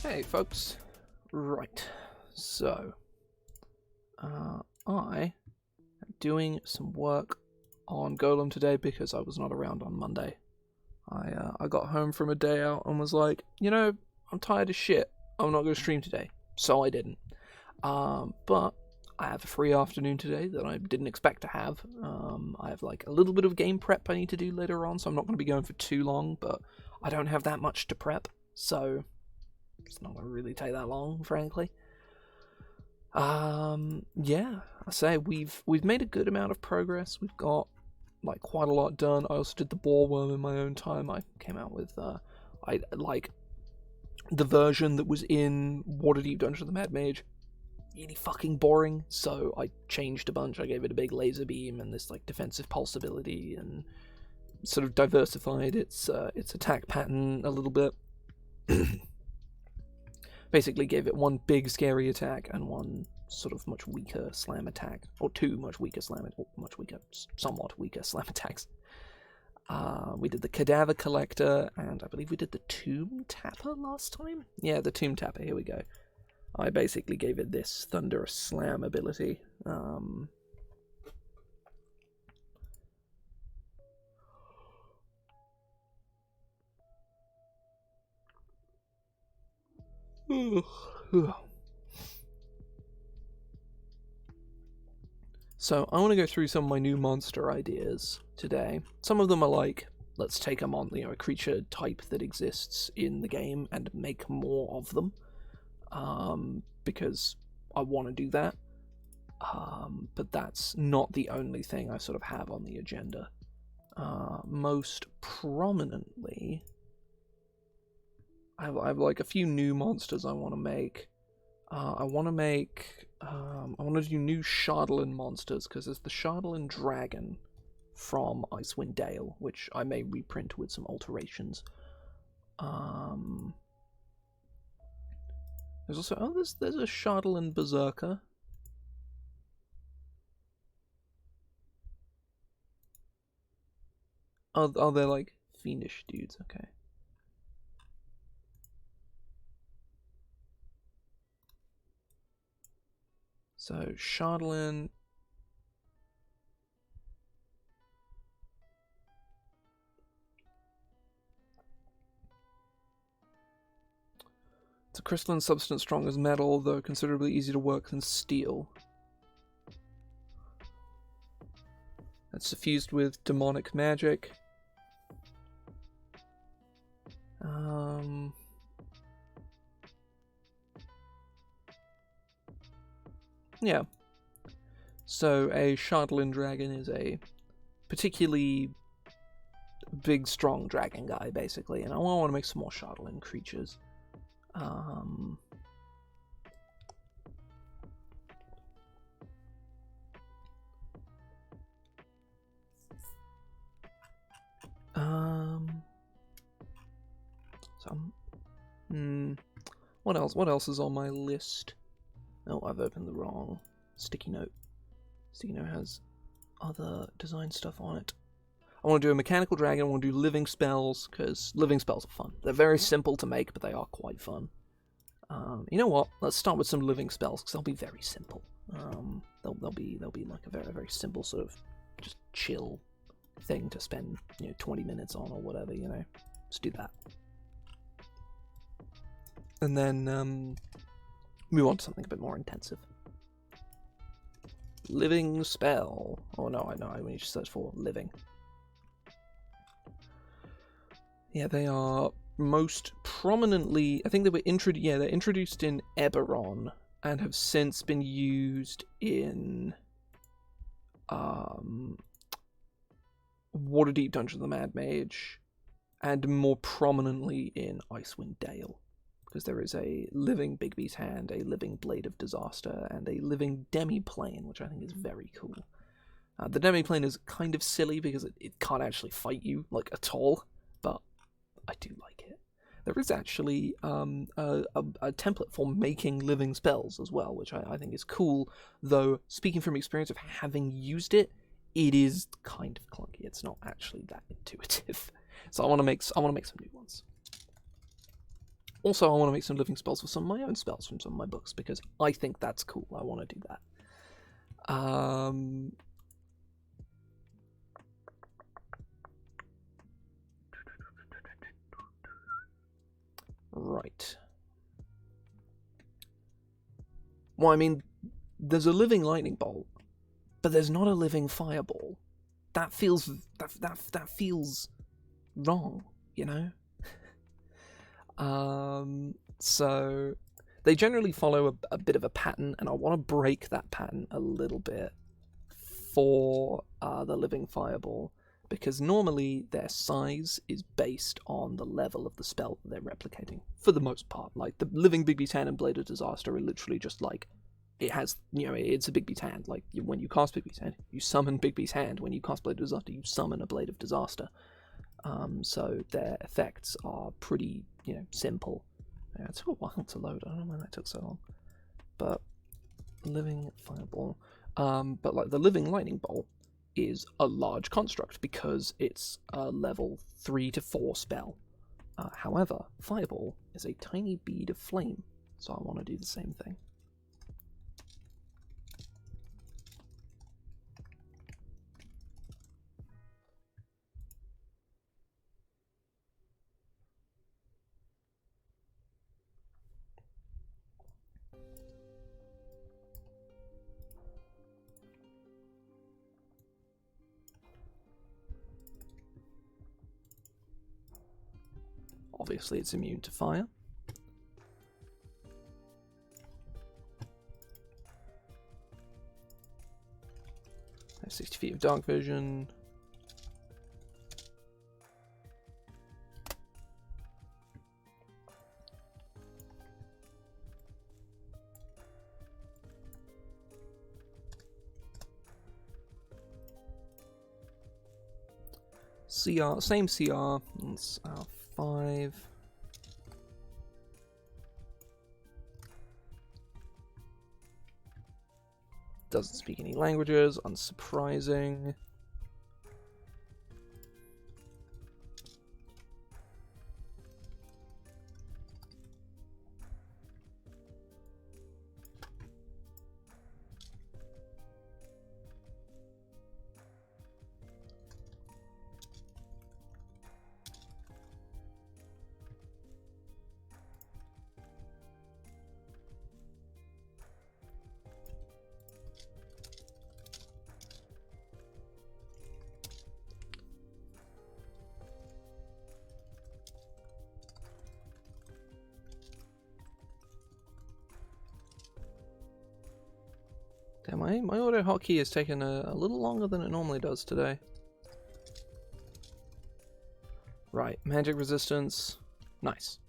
Hey folks, right, so I am doing some work on Golem today because I was not around on Monday. I got home from a day out and was like, you know, I'm tired as shit, I'm not going to stream today, so I didn't. But I have a free afternoon today that I didn't expect to have. I have like a little bit of game prep I need to do later on, so I'm not going to be going for too long, but I don't have that much to prep, so it's not going to really take that long, frankly. Yeah, I say we've made a good amount of progress. We've got like quite a lot done. I also did the Boreworm in my own time. I came out with I like the version that was in Waterdeep Dungeon of the Mad Mage. Really fucking boring, so I changed a bunch. I gave it a big laser beam and this like defensive pulse ability, and sort of diversified its attack pattern a little bit. Basically gave it one big scary attack and one sort of much weaker slam attack, or two much weaker, somewhat weaker slam attacks. We did the Cadaver Collector, and I believe we did the Tomb Tapper last time? Yeah, the Tomb Tapper, here we go. I basically gave it this Thunderous Slam ability. So I want to go through some of my new monster ideas today. Some of them are like, let's take a creature type that exists in the game and make more of them, because I want to do that. But that's not the only thing I sort of have on the agenda. Most prominently, I have like a few new monsters I want to make. I want to do new Shardlin monsters, because there's the Shardlin Dragon from Icewind Dale, which I may reprint with some alterations. There's also there's a Shardlin Berserker. Oh, they're like fiendish dudes. Okay. So Shardlin. It's a crystalline substance strong as metal, though considerably easier to work than steel. It's suffused with demonic magic. Yeah. So a Shardlin dragon is a particularly big, strong dragon guy, basically, and I want to make some more Shardlin creatures. What else? What else is on my list? Oh, I've opened the wrong sticky note. Sticky note has other design stuff on it. I want to do a mechanical dragon. I want to do living spells, because living spells are fun. They're very simple to make, but they are quite fun. You know what? Let's start with some living spells, because they'll be very simple. They'll be like a very, very simple sort of just chill thing to spend 20 minutes on or whatever. Let's do that. And then move on to something a bit more intensive. Living spell. Oh no, I know. I need to search for living. Yeah, they are most prominently. I think they were introduced. Yeah, they're introduced in Eberron and have since been used in Waterdeep Dungeon of the Mad Mage, and more prominently in Icewind Dale. Because there is a living Bigby's Hand, a living Blade of Disaster, and a living Demiplane, which I think is very cool. The Demiplane is kind of silly because it can't actually fight you, like, at all, but I do like it. There is actually a template for making living spells as well, which I think is cool, though, speaking from experience of having used it, it is kind of clunky. It's not actually that intuitive. So I want to make some new ones. Also, I want to make some living spells for some of my own spells from some of my books, because I think that's cool. I want to do that. Right. Well, I mean, there's a living lightning bolt, but there's not a living fireball. That feels that feels wrong, you know? So they generally follow a bit of a pattern, and I want to break that pattern a little bit for the living fireball, because normally their size is based on the level of the spell that they're replicating, for the most part. Like, the living Big Beast Hand and Blade of Disaster are literally just like, it has, it's a Big Beast Hand. Like, when you cast Big Beast Hand, you summon Big Beast Hand. When you cast Blade of Disaster, you summon a Blade of Disaster. So their effects are pretty, simple. Yeah, it took a while to load. I don't know why that took so long. But living fireball. But like the living lightning bolt is a large construct because it's a level 3 to 4 spell. However, fireball is a tiny bead of flame, so I want to do the same thing. Obviously, it's immune to fire. I have 60 feet of dark vision. CR, same CR. It's 5. Doesn't speak any languages, unsurprising. Damn, my auto hotkey has taken a little longer than it normally does today. Right, magic resistance. Nice.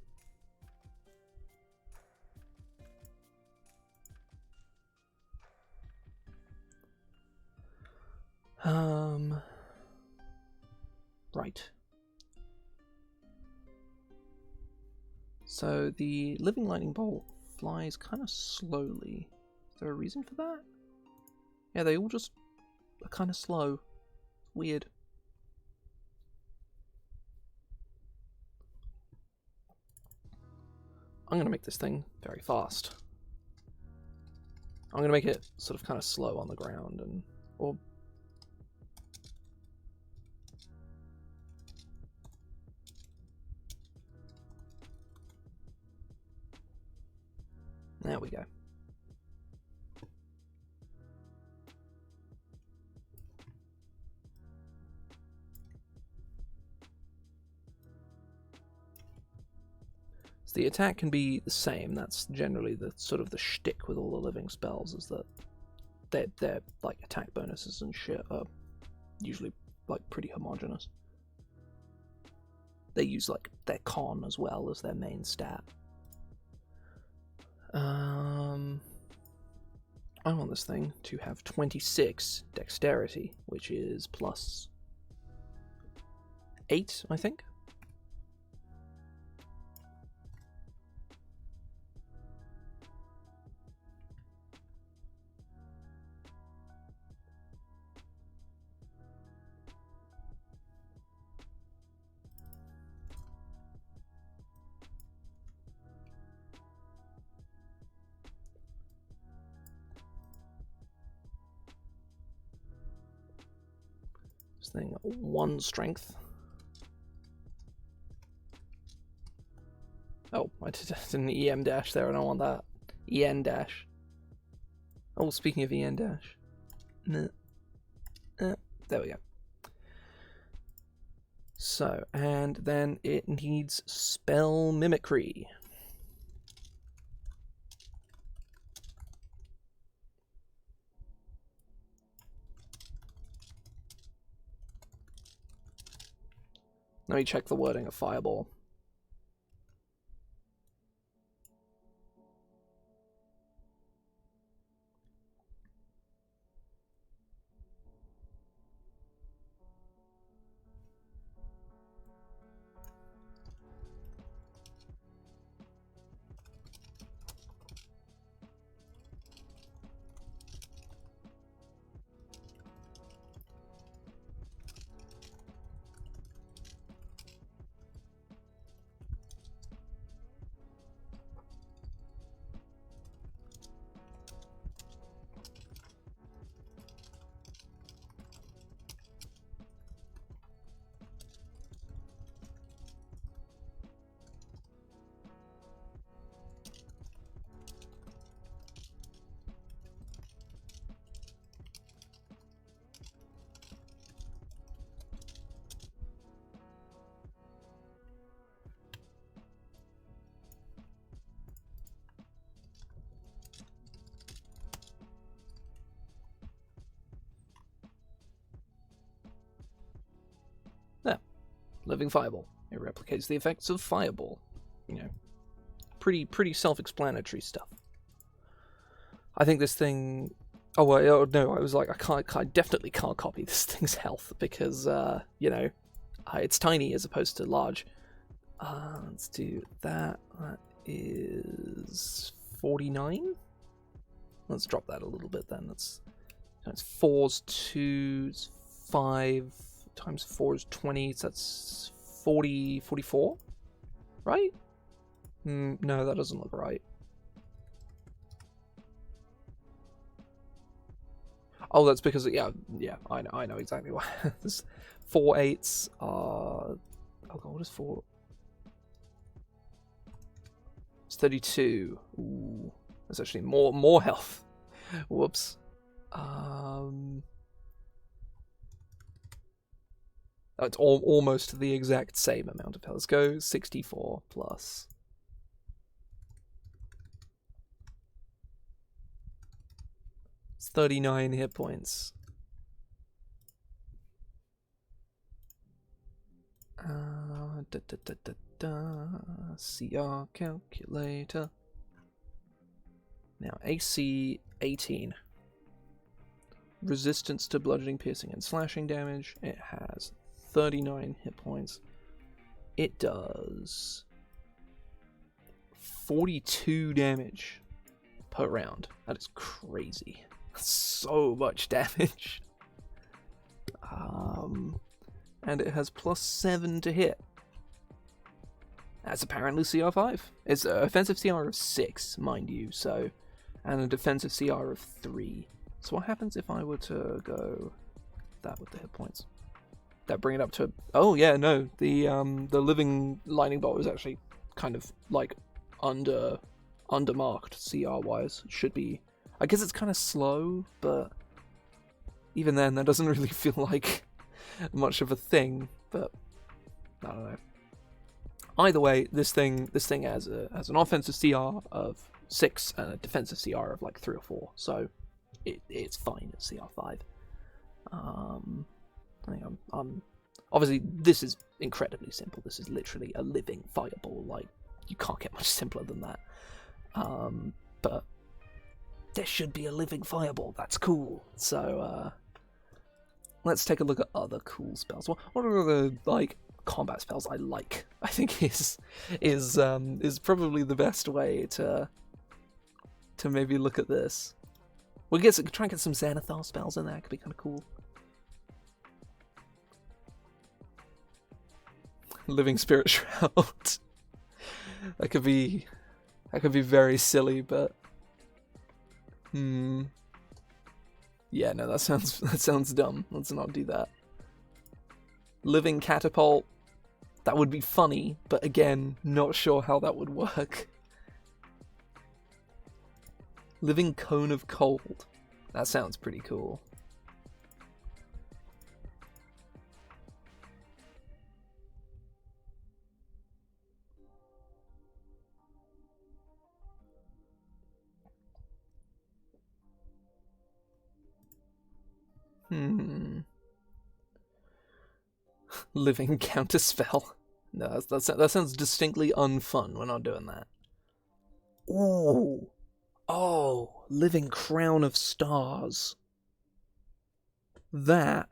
Right. So the living lightning bolt flies kind of slowly. Is there a reason for that? Yeah, they all just are kind of slow. Weird. I'm going to make this thing very fast. I'm going to make it sort of kind of slow on the ground, or there we go. So the attack can be the same. That's generally the sort of the shtick with all the living spells, is that their like attack bonuses and shit are usually like pretty homogenous. They use like their con as well as their main stat. I want this thing to have 26 dexterity, which is plus 8, I think. thing 1 strength. Oh, I did an EM dash there. I don't want that. EN dash. Oh, speaking of EN dash. There we go. So, and then it needs spell mimicry. Let me check the wording of Fireball. There. Living Fireball. It replicates the effects of Fireball. You know, pretty self-explanatory stuff. I think this thing... Oh, well, no, I was like, I definitely can't copy this thing's health because, you know, it's tiny as opposed to large. Let's do that. That is 49. Let's drop that a little bit then. That's 4's 2's 5 times 4 is 20. So that's 44, right? No, that doesn't look right. Oh, that's because yeah, I know exactly why. There's 4 8s are. Oh god, what is 4? It's 32. Ooh, that's actually more health. Whoops. It's almost the exact same amount of health. Let's go 64 plus. It's 39 hit points. CR calculator. Now AC 18. Resistance to bludgeoning, piercing, and slashing damage. It has 39 hit points. It does 42 damage per round. That is crazy. So much damage. And it has +7 to hit. That's apparently CR 5. It's an offensive CR of 6, mind you, so, and a defensive CR of 3. So what happens if I were to go that with the hit points? That bring it up to, oh yeah, no, the living lightning bolt is actually kind of like undermarked CR wise. It should be, I guess it's kind of slow, but even then that doesn't really feel like much of a thing. But I don't know. Either way, this thing has an offensive CR of 6 and a defensive CR of like 3 or 4, so it's fine at CR 5. I think I'm obviously this is incredibly simple. This is literally a living fireball. Like, you can't get much simpler than that. But there should be a living fireball. That's cool. So let's take a look at other cool spells. What are other like combat spells I like? I think is probably the best way to maybe look at this. We'll try and get some Xanathar spells in there. Could be kind of cool. Living Spirit Shroud. that could be very silly, but yeah, no, that sounds dumb. Let's not do that. Living catapult. That would be funny, but again, not sure how that would work. Living cone of cold. That sounds pretty cool. Living counterspell. No, that sounds distinctly unfun. We're not doing that. Ooh. Oh, living crown of stars. That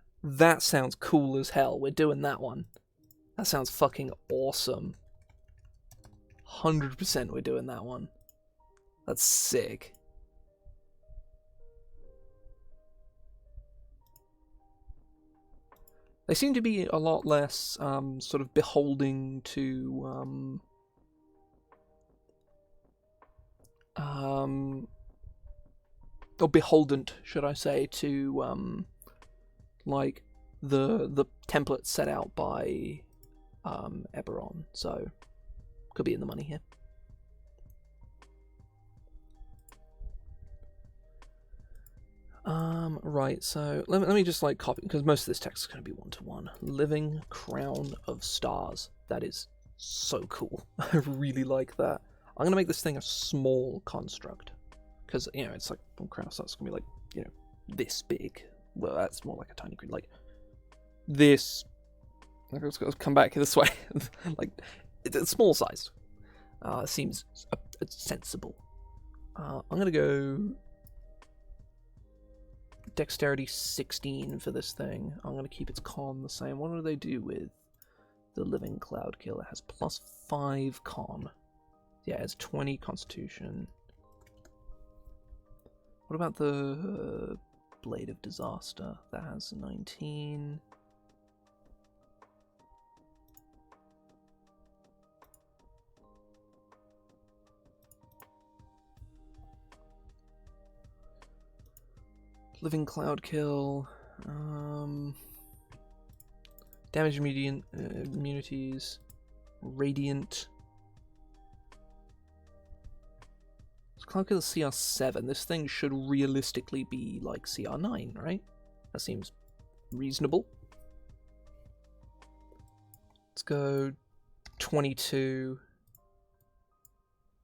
sounds cool as hell. We're doing that one. That sounds fucking awesome. 100% we're doing that one. That's sick. They seem to be a lot less sort of beholding to or beholden, should I say, to like the template set out by Eberron. So could be in the money here. Right, so let me just like copy, because most of this text is going to be one-to-one. Living crown of stars. That is so cool. I really like that. I'm going to make this thing a small construct, because, you know, it's like, well, crown of stars is going to be like, you know, this big. Well, that's more like a tiny green, like this. Let's come back this way. Like, it's small sized. Seems sensible. I'm going to go Dexterity 16 for this thing. I'm going to keep its con the same. What do they do with the Living Cloud Kill? It has +5 con. Yeah, it's 20 Constitution. What about the Blade of Disaster? That has 19. Living Cloud Kill. Damage immunities. Radiant. Cloud Kill is CR7. This thing should realistically be like CR9, right? That seems reasonable. Let's go 22.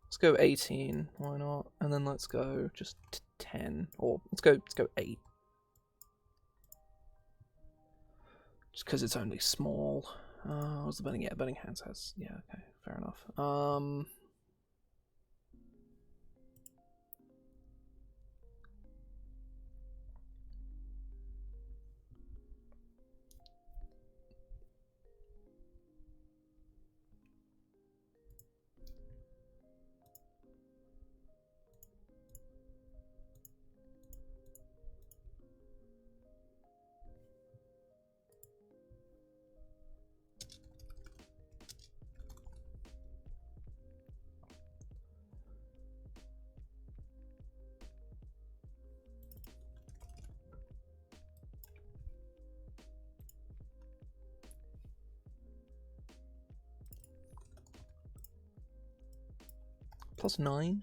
Let's go 18. Why not? And then let's go just 10, or let's go 8. Just because it's only small. What's the burning? Yeah, burning hands has. Yeah, okay, fair enough. +9.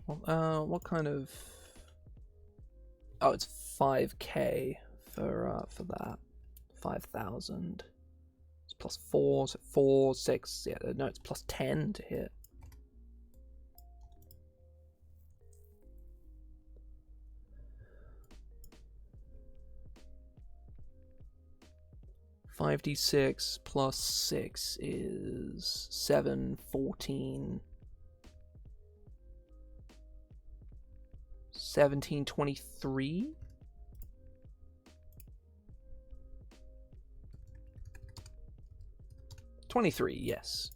What kind of? Oh, it's 5k for that. 5,000. It's +4, so 4, 6. Yeah, no, it's +10 to hit. $5d6 +6 is 7, 14, 17, 23. $23, yes.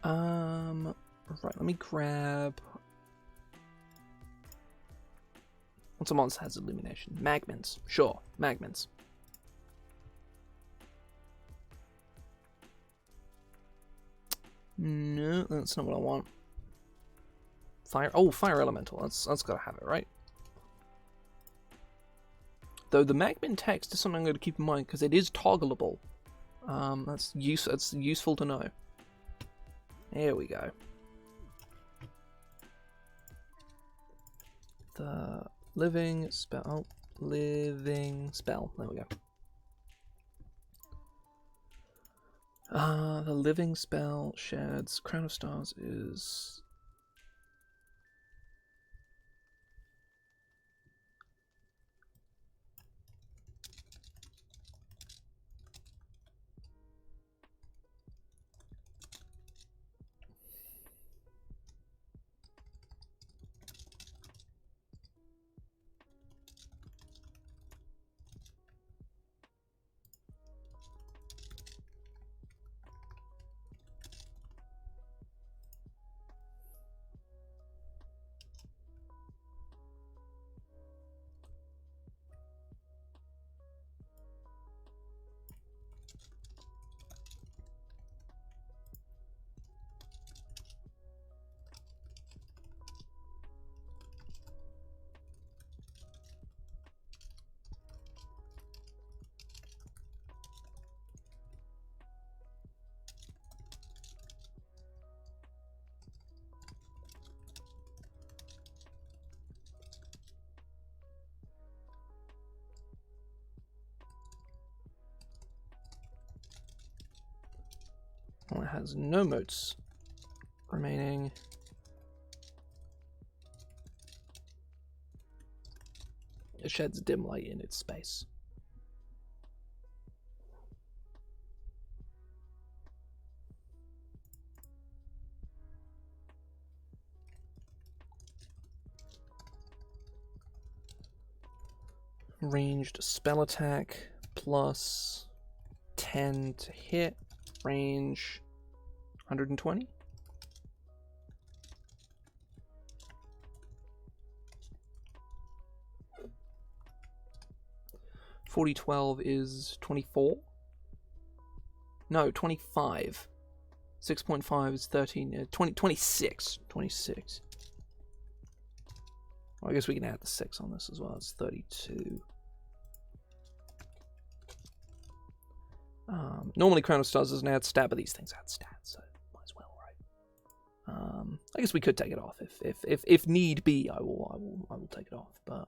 Right, let me grab... What's a monster has illumination? Magmins. Sure, Magmins. No, that's not what I want. Fire. Oh, fire elemental. That's gotta have it, right? Though the Magmin text is something I'm going to keep in mind because it is toggleable. That's useful to know. There we go. The living spell. Oh, living spell. There we go. The living spell sheds Crown of Stars is... Well, it has no motes remaining. It sheds dim light in its space. Ranged spell attack plus 10 to hit. Range 120. (4012) is 24. No, 25. 6.5 is 13. 26. 26. Well, I guess we can add the 6 on this as well. It's 32. Normally Crown of Stars doesn't add stat, but these things add stats, so might as well, right? I guess we could take it off if need be. I will take it off, but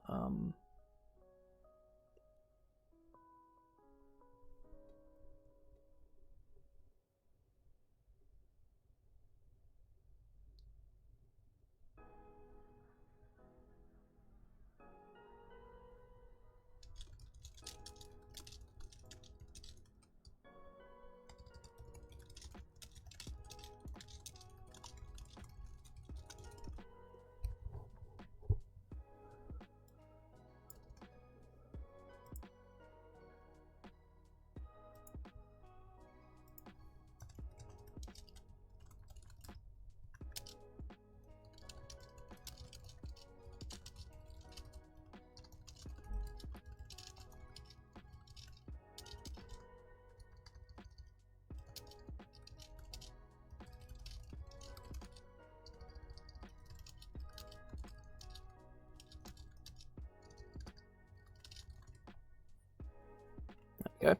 there we go.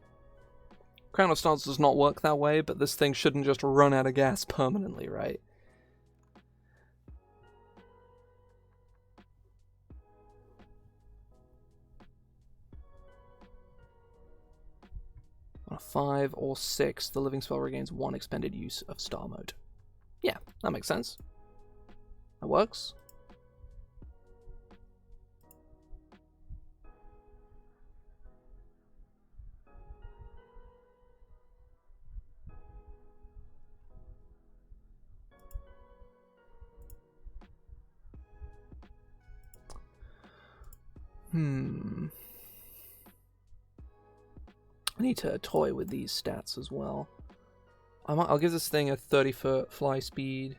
Crown of Stars does not work that way, but this thing shouldn't just run out of gas permanently, right? On a 5 or 6, the living spell regains 1 expended use of star mode. Yeah, that makes sense. That works. I need to toy with these stats as well. I'll give this thing a 30-foot fly speed.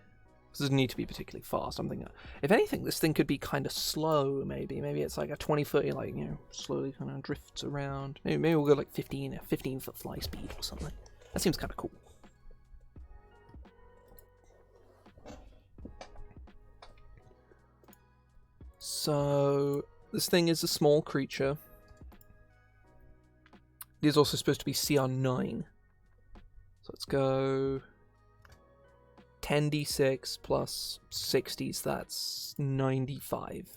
This doesn't need to be particularly fast. I'm thinking, if anything, this thing could be kind of slow. Maybe it's like a 20-foot, like, you know, slowly kind of drifts around. Maybe we'll go like 15-foot fly speed or something. That seems kind of cool. So this thing is a small creature. It is also supposed to be CR9. So let's go 10d6 plus 60s, that's 95.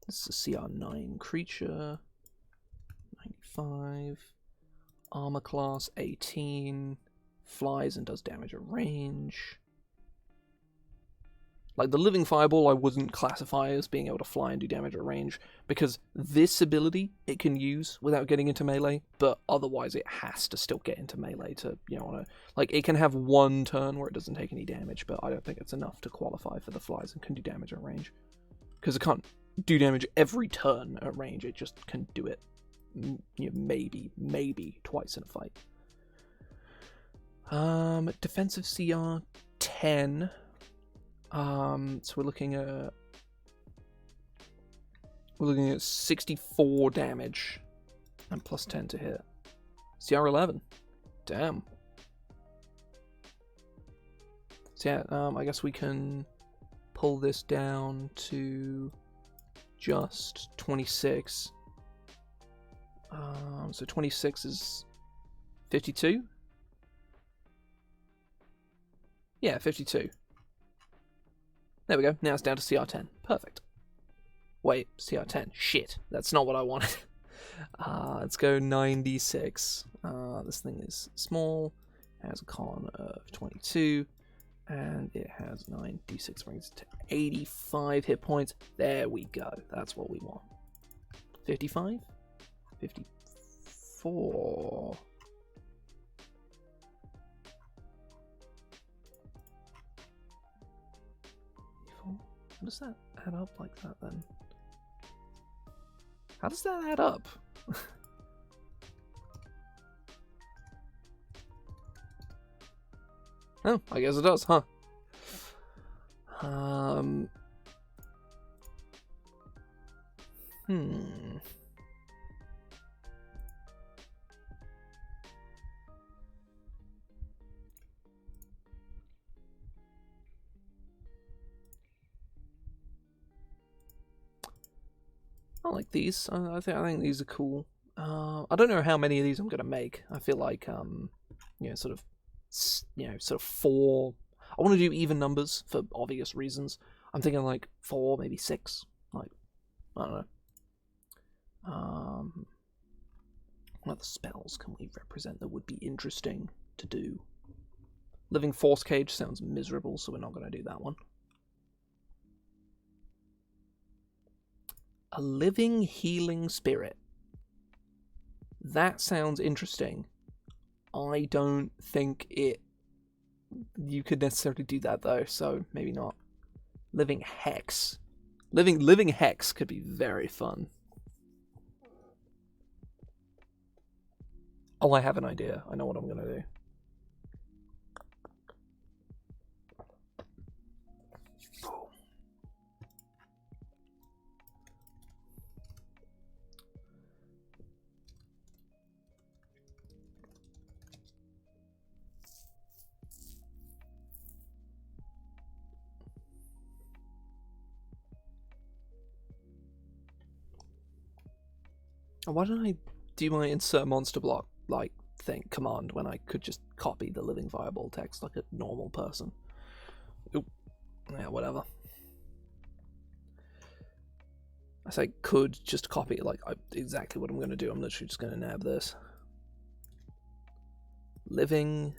This is a CR9 creature. 95. Armor class 18. Flies and does damage at range. Like, the Living Fireball I wouldn't classify as being able to fly and do damage at range, because this ability it can use without getting into melee, but otherwise it has to still get into melee to, you know, like, it can have one turn where it doesn't take any damage, but I don't think it's enough to qualify for the flies and can do damage at range. Because it can't do damage every turn at range, it just can do it, you know, maybe twice in a fight. Defensive CR 10. So we're looking at 64 damage and plus 10 to hit. CR 11. Damn. So yeah, I guess we can pull this down to just 26. So 26 is 52. Yeah, 52. There we go, now it's down to CR10. Perfect. Wait, CR10. Shit, that's not what I wanted. Let's go 96. This thing is small, has a con of 22, and it has 9d6, brings it to 85 hit points. There we go, that's what we want. 55? 54... How does that add up like that, then? How does that add up? Oh, I guess it does, huh? I like these. I think these are cool. I don't know how many of these I'm gonna make. I feel like you know, sort of 4. I want to do even numbers for obvious reasons. I'm thinking like 4, maybe 6. Like, I don't know. What other spells can we represent that would be interesting to do? Living Force Cage sounds miserable, so we're not going to do that one. A Living Healing Spirit. That sounds interesting. I don't think you could necessarily do that though, so maybe not. Living Hex. Living Hex could be very fun. Oh, I have an idea. I know what I'm gonna do. Why don't I do my insert monster block like thing command when I could just copy the Living Fireball text like a normal person? Oop. Yeah, whatever. I say could just copy it, like exactly what I'm going to do. I'm literally just going to nab this. Living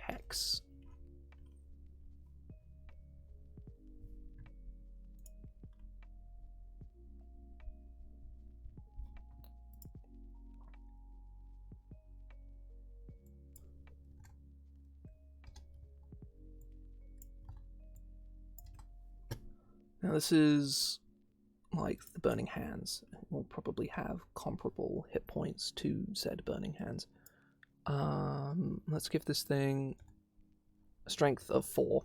Hex. Now this is like the Burning Hands. It will probably have comparable hit points to said Burning Hands. Let's give this thing a strength of 4.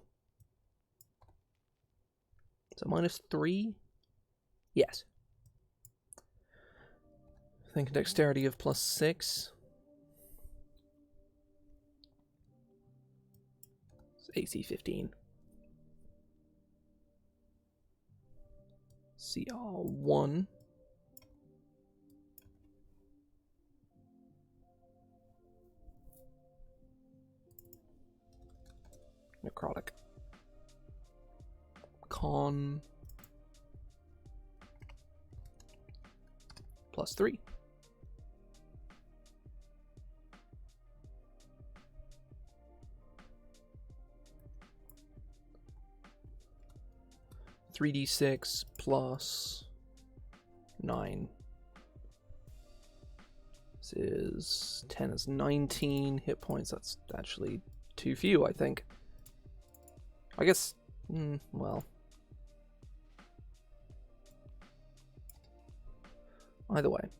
So -3? Yes. Think dexterity of +6. It's AC 15. CR 1. Necrotic. Con +3. (3d6 plus 9). This is 10 is 19 hit points. That's actually too few, I think. I guess, well. Either way.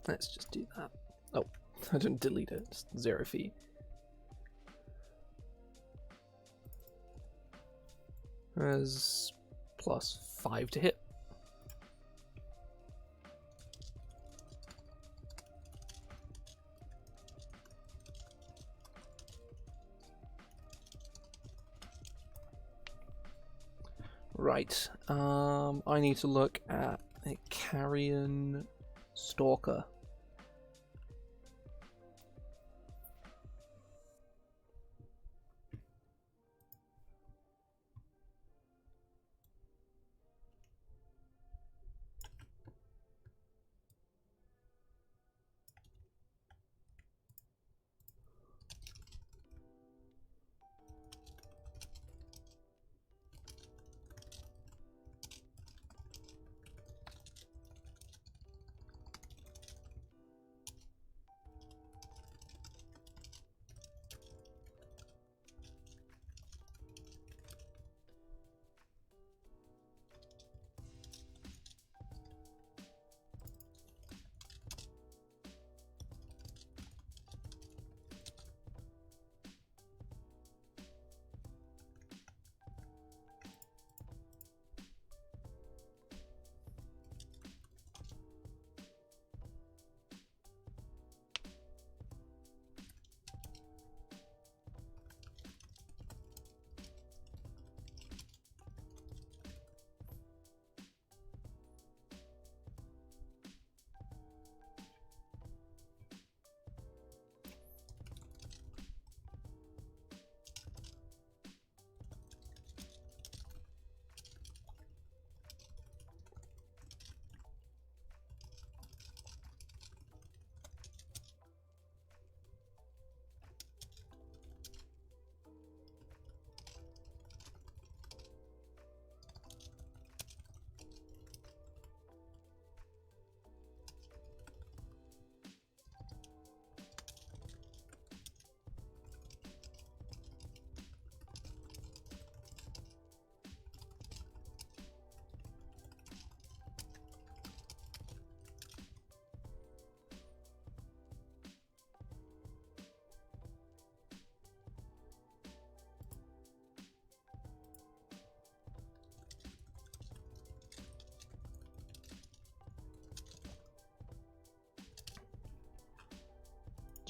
Let's just do that. Oh, I didn't delete it. It's 0 feet. There's +5 to hit. Right. I need to look at a Carrion Stalker.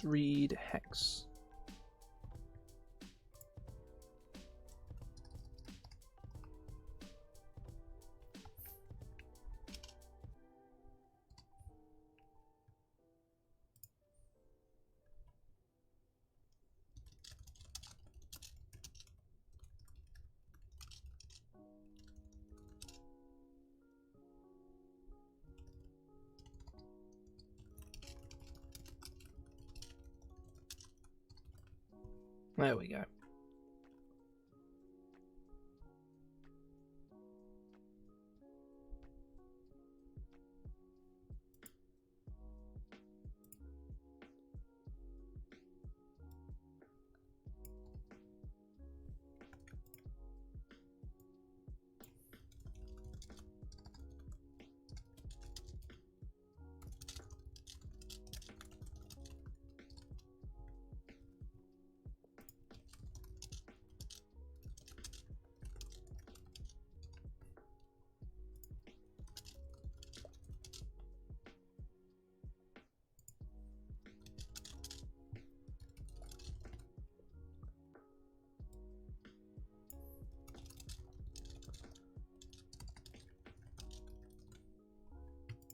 Let's read Hex. There we go.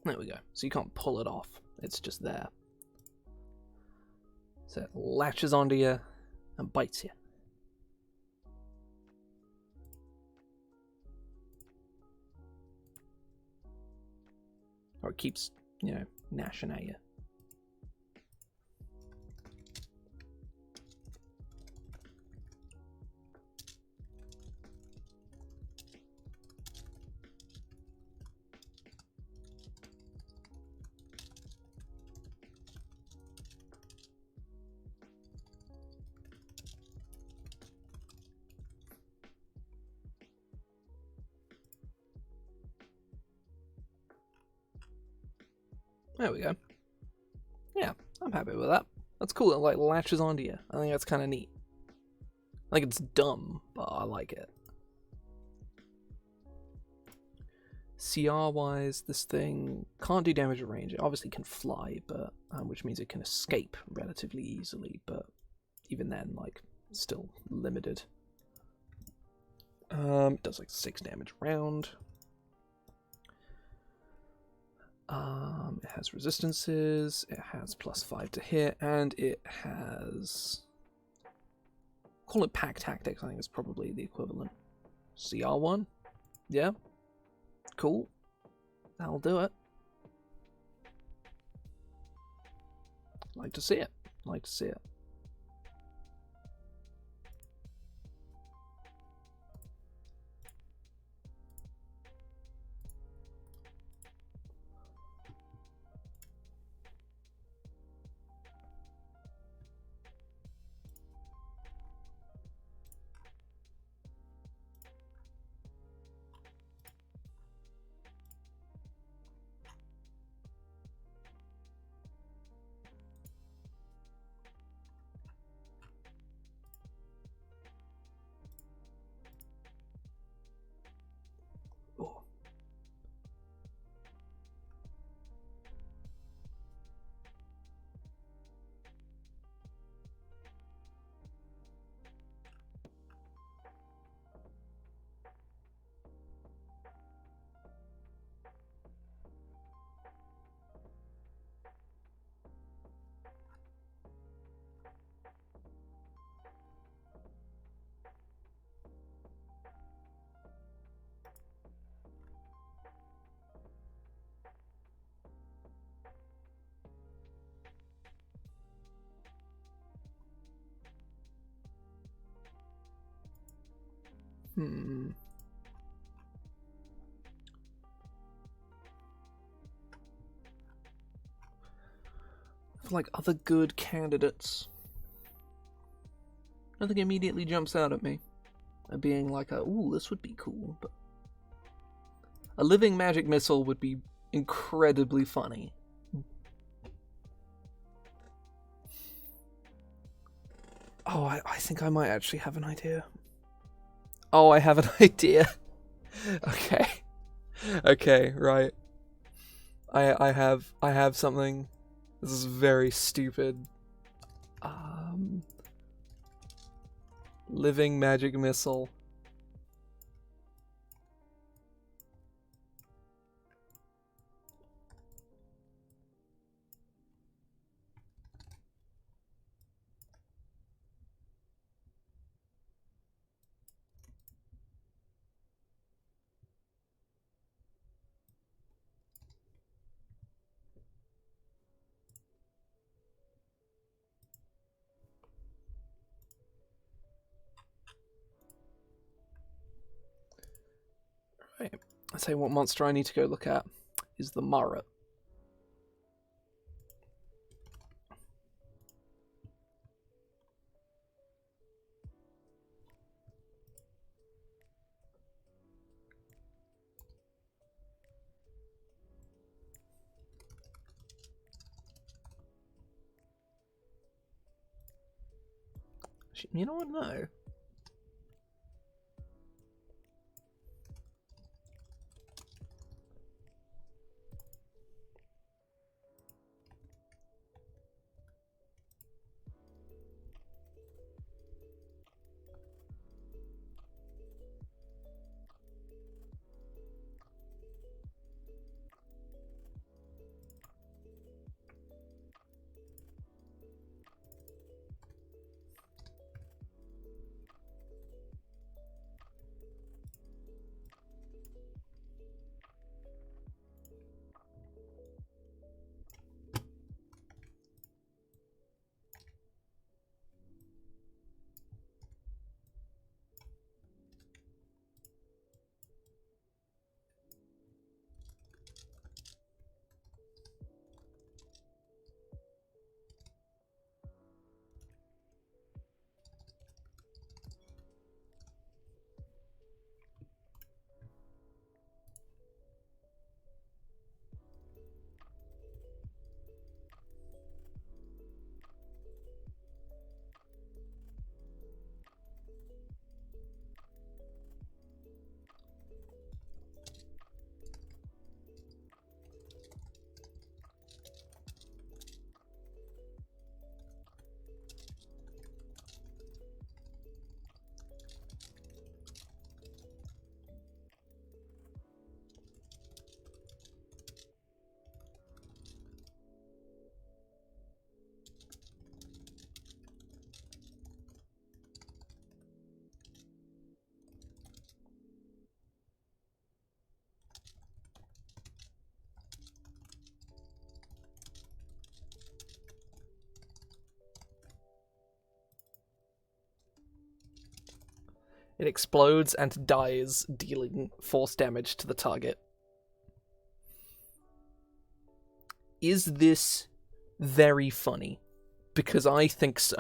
There we go. So you can't pull it off. It's just there. So it latches onto you and bites you. Or it keeps, gnashing at you. There we go. Yeah, I'm happy with that. That's cool. It like latches onto you. I think that's kind of neat. I think it's dumb, but I like it. CR-wise, this thing can't do damage at range. It obviously can fly, but which means it can escape relatively easily. But even then, like, still limited. It does like 6 damage round. It has resistances, it has +5 to hit, and it has... Call it Pack Tactics, I think it's probably the equivalent. CR1? Yeah? Cool. That'll do it. Like to see it. Like to see it. Oh. For like other good candidates, nothing immediately jumps out at me. Being like ooh, this would be cool, but a living magic missile would be incredibly funny. Oh, I think I might actually have an idea. Oh, I have an idea. Okay. Okay, right. I have something. This is very stupid. Living magic missile. Right. I say what monster I need to go look at is the Mara. You know what? No. It explodes and dies, dealing force damage to the target. Is this very funny? Because I think so.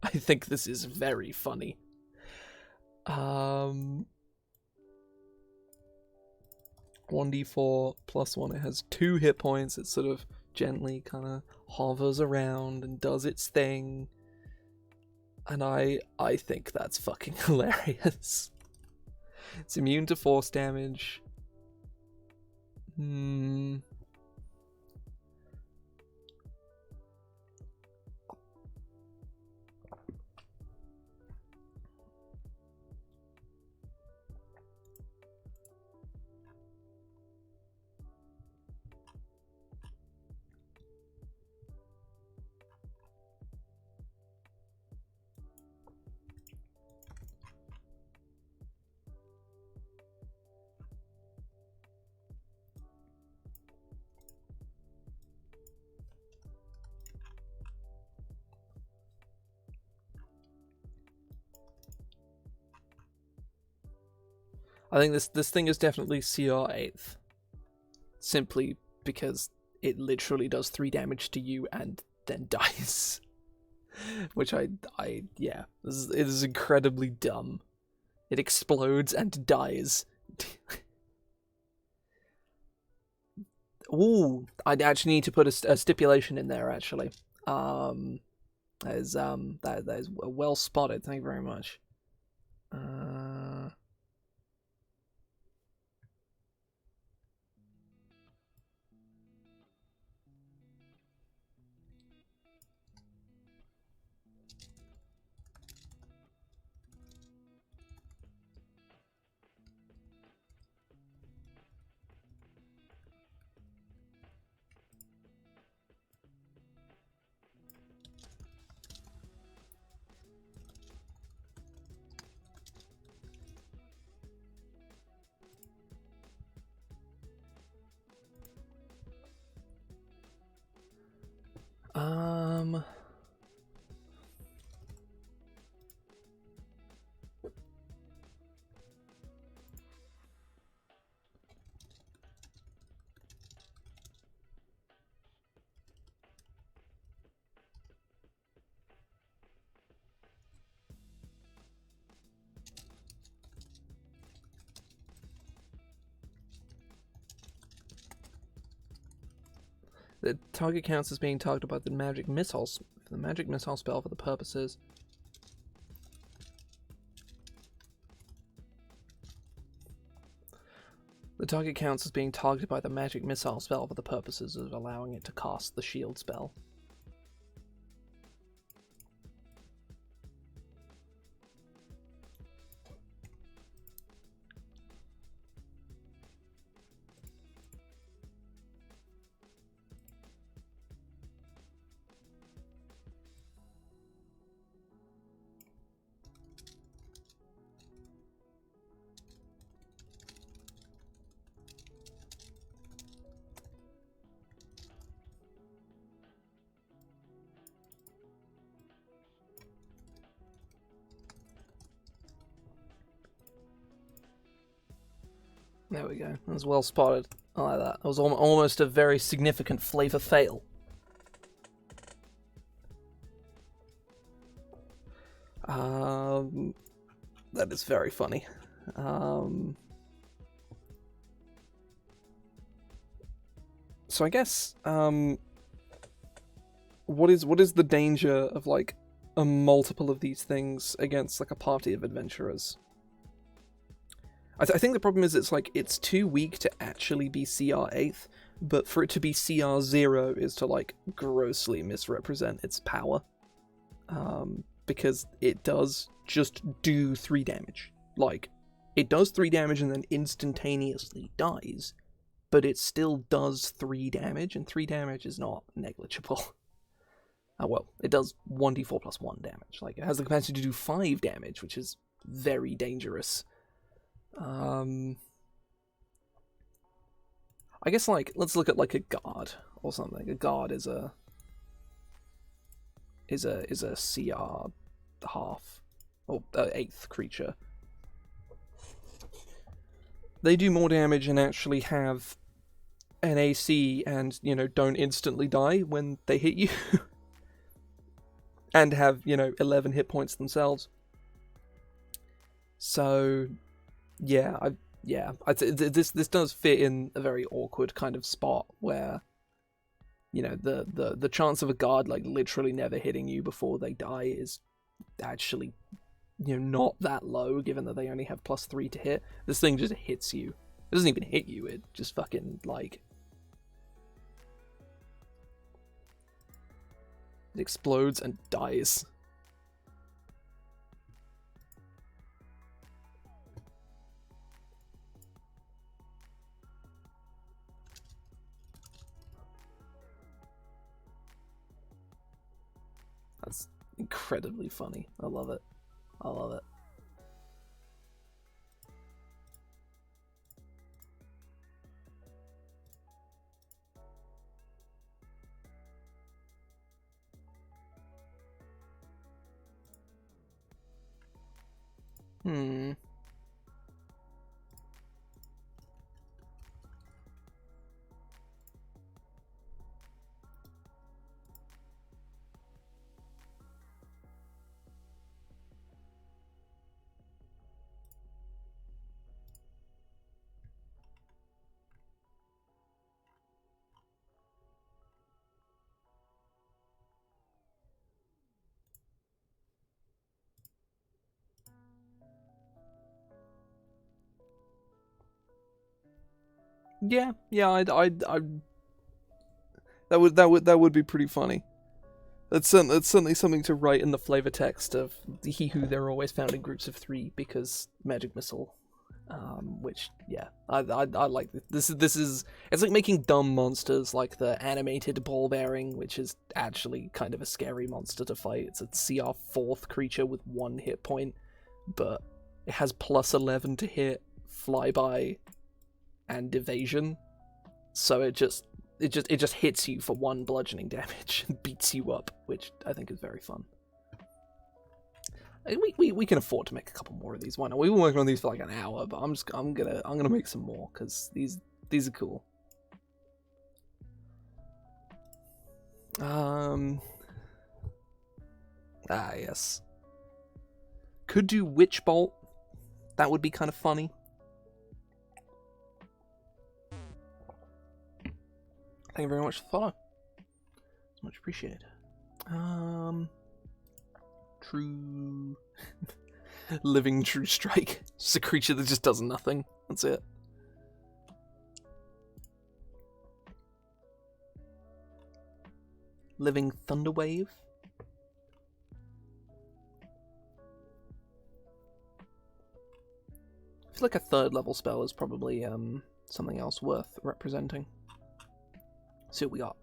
I think this is very funny. 1d4 plus 1, it has 2 hit points. It sort of gently kind of hovers around and does its thing. And I think that's fucking hilarious. It's immune to force damage. I think this thing is definitely CR 8th. Simply because it literally does 3 damage to you and then dies. Which yeah, it is incredibly dumb. It explodes and dies. Ooh, I'd actually need to put a stipulation in there, actually. That is well spotted, thank you very much. The target counts as being targeted by the magic missile. The magic missile spell for the purposes. The target counts as being targeted by the magic missile spell for the purposes of allowing it to cast the shield spell. There we go. That was well spotted. I like that. That was almost a very significant flavor fail. That is very funny. So I guess what is the danger of like a multiple of these things against like a party of adventurers? I think the problem is it's too weak to actually be CR 8th, but for it to be CR 0 is to like grossly misrepresent its power. Because it does just do 3 damage. Like, it does 3 damage and then instantaneously dies, but it still does 3 damage, and 3 damage is not negligible. Well, it does 1d4 plus 1 damage. Like, it has the capacity to do 5 damage, which is very dangerous. I guess, like, let's look at, like, a guard or something. A guard is a CR half, or 8th creature. They do more damage and actually have an AC and, you know, don't instantly die when they hit you. And have, you know, 11 hit points themselves. So, yeah, this does fit in a very awkward kind of spot where, you know, the chance of a guard like literally never hitting you before they die is actually, you know, not that low, given that they only have +3 to hit. This thing just hits you. It doesn't even hit you, it just fucking, like, it explodes and dies. That's incredibly funny. I love it. I love it. Yeah, that would be pretty funny. That's certainly something to write in the flavor text of He Who They're Always Found in Groups of 3 because magic missile. Which, yeah, I like this. This is it's like making dumb monsters like the animated ball bearing, which is actually kind of a scary monster to fight. It's a CR 4th creature with 1 hit point, but it has +11 to hit, flyby, and evasion. So it just hits you for 1 bludgeoning damage and beats you up, which I think is very fun. And we can afford to make a couple more of these. Why not? We've been working on these for like an hour, but I'm gonna make some more because these are cool. Yes. Could do Witch Bolt. That would be kind of funny. Thank you very much for the follow. Much appreciated. True... Living True Strike. It's a creature that just does nothing. That's it. Living Thunderwave. I feel like a 3rd level spell is probably something else worth representing. See what we got.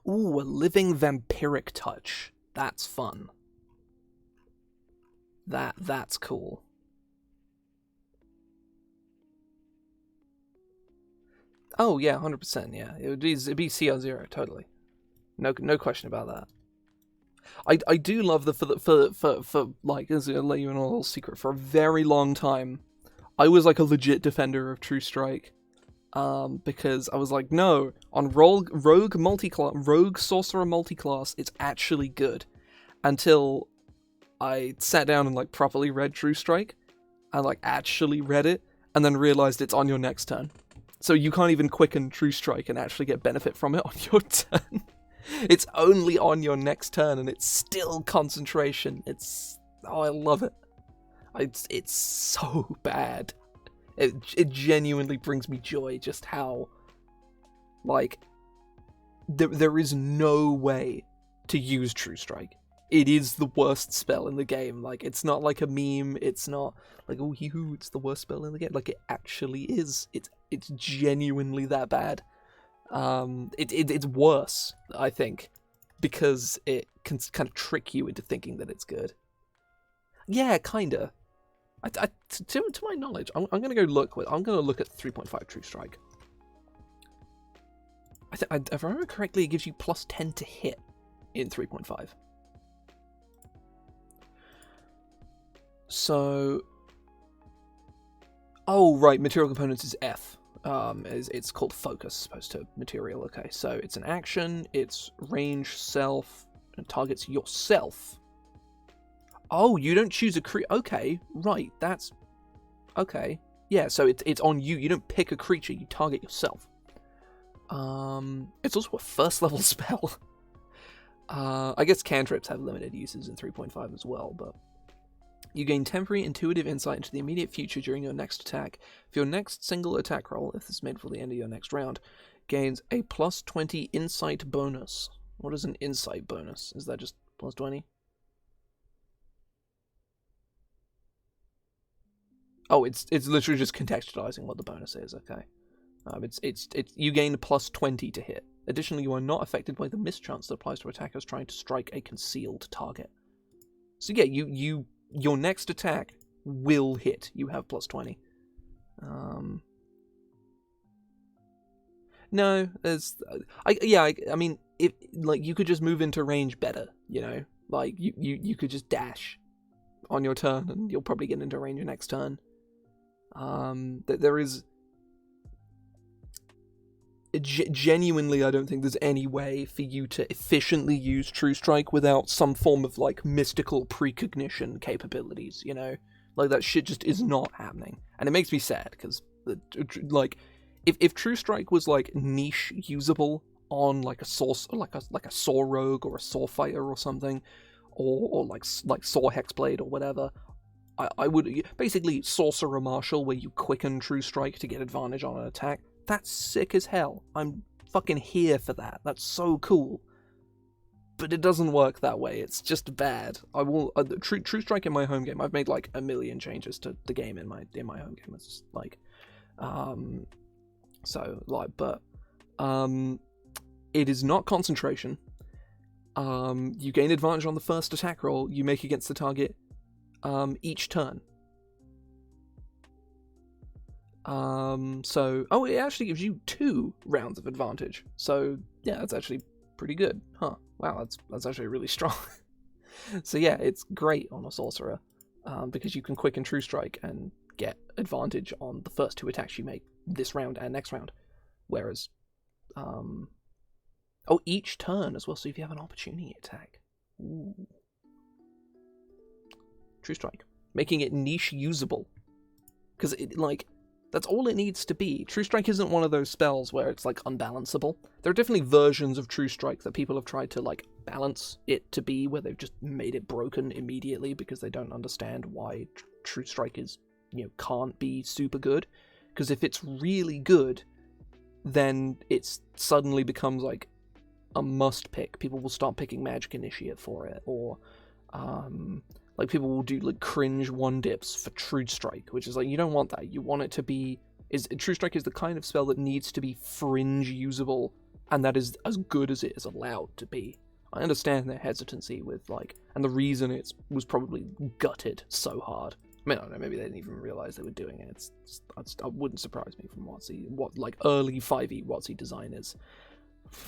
Ooh, a Living Vampiric Touch. That's fun. That's cool. Oh yeah, 100%. Yeah, it'd be CR0 totally. No question about that. I do love the for like, as I'll let you in a little secret. For a very long time, I was like a legit defender of True Strike. Because I was like, no, on rogue sorcerer multiclass, it's actually good. Until I sat down and like properly read True Strike, and like actually read it, and then realized it's on your next turn. So you can't even quicken True Strike and actually get benefit from it on your turn. It's only on your next turn, and it's still concentration. I love it. It's so bad. It genuinely brings me joy just how, like, there is no way to use True Strike. It is the worst spell in the game. Like, it's not like a meme. It's not like, oh, it's the worst spell in the game. Like, it actually is. It's genuinely that bad. It's worse, I think, because it can kind of trick you into thinking that it's good. Yeah, kinda. To my knowledge, I'm gonna go look. I'm gonna look at 3.5 True Strike. If I remember correctly, it gives you +10 to hit in 3.5. So, oh right, material components is F. It's called focus, as opposed to material. Okay, so it's an action. It's range self and targets yourself. Oh, you don't choose a creature. Okay, right, that's... Okay. Yeah, so it's on you. You don't pick a creature, you target yourself. It's also a 1st level spell. I guess cantrips have limited uses in 3.5 as well, but... You gain temporary intuitive insight into the immediate future during your next attack. For your next single attack roll, if this is made before the end of your next round, gains a +20 insight bonus. What is an insight bonus? Is that just +20? Oh, it's literally just contextualizing what the bonus is. Okay, it's you gain +20 to hit. Additionally, you are not affected by the mischance that applies to attackers trying to strike a concealed target. So yeah, your next attack will hit. You have +20. No, there's I mean, if like you could just move into range better, you know, like you could just dash on your turn and you'll probably get into range next turn. There is genuinely, I don't think there's any way for you to efficiently use True Strike without some form of like mystical precognition capabilities, you know? Like that shit just is not happening. And it makes me sad because like if True Strike was like niche usable on like a source, like a Saw Rogue or a Saw Fighter or something, or like Saw Hexblade or whatever, I would basically Sorcerer Marshal where you quicken True Strike to get advantage on an attack. That's sick as hell. I'm fucking here for that. That's so cool. But it doesn't work that way. It's just bad. I will True Strike in my home game. I've made like a million changes to the game in my home game. It's just like, so like, but it is not concentration. You gain advantage on the first attack roll you make against the target each turn. So, oh, it actually gives you 2 rounds of advantage. So, yeah, that's actually pretty good. Huh. Wow, that's actually really strong. So yeah, it's great on a sorcerer. because you can quicken True Strike and get advantage on the first 2 attacks you make this round and next round. Whereas, each turn as well. So if you have an opportunity attack, ooh. True Strike, making it niche usable, because that's all it needs to be. True Strike isn't one of those spells where it's like unbalanceable. There are definitely versions of True Strike that people have tried to like balance it to be, where they've just made it broken immediately because they don't understand why True Strike is, can't be super good. Because if it's really good, then it suddenly becomes like a must pick. People will start picking Magic Initiate for it, or like people will do like cringe 1-dips for True Strike, which is like, you don't want that. You want it to be True Strike is the kind of spell that needs to be fringe usable, and that is as good as it is allowed to be. I understand their hesitancy with and the reason it was probably gutted so hard. I mean, I don't know, maybe they didn't even realize they were doing it. It wouldn't surprise me from what early 5e WotC design is.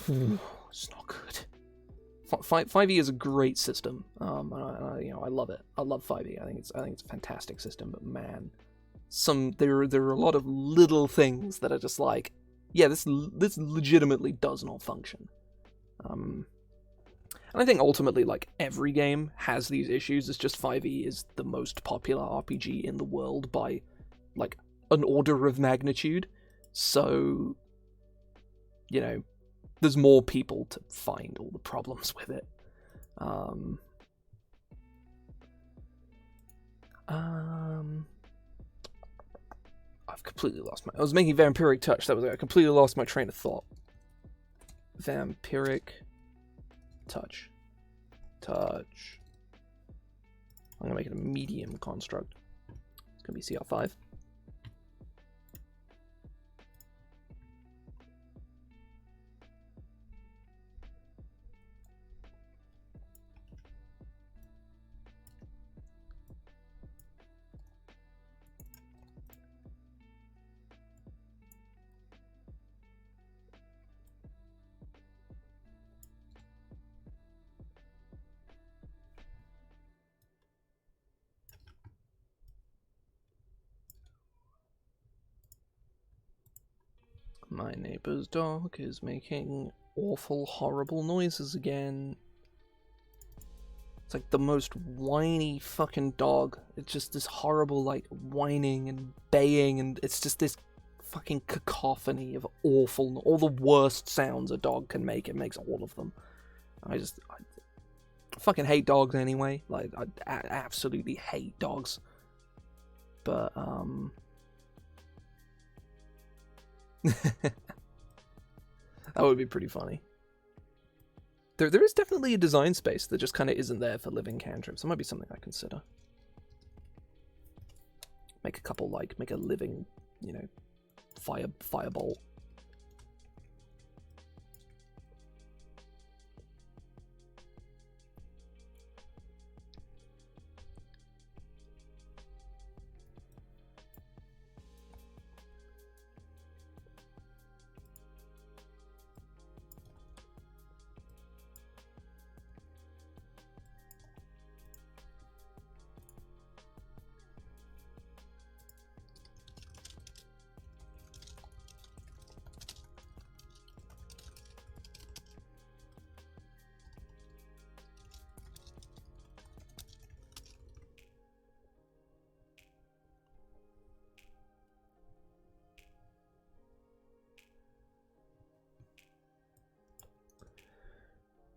It's not good. 5e is a great system. And I love it. I love 5e. I think it's a fantastic system. But man, there are a lot of little things that are just like, yeah, this legitimately does not function. And I think ultimately, every game has these issues. It's just 5e is the most popular RPG in the world by, an order of magnitude. So, there's more people to find all the problems with it. I've completely lost I was making Vampiric Touch. That was it. I completely lost my train of thought. Vampiric Touch. I'm gonna make it a medium construct. It's gonna be CR5. My neighbor's dog is making awful, horrible noises again. It's like the most whiny fucking dog. It's just this horrible, whining and baying, and it's just this fucking cacophony of awful, all the worst sounds a dog can make. It makes all of them. I fucking hate dogs anyway. I absolutely hate dogs. But, that would be pretty funny. There is definitely a design space that just kind of isn't there for living cantrips. That might be something I consider. Make a couple, make a living, firebolt.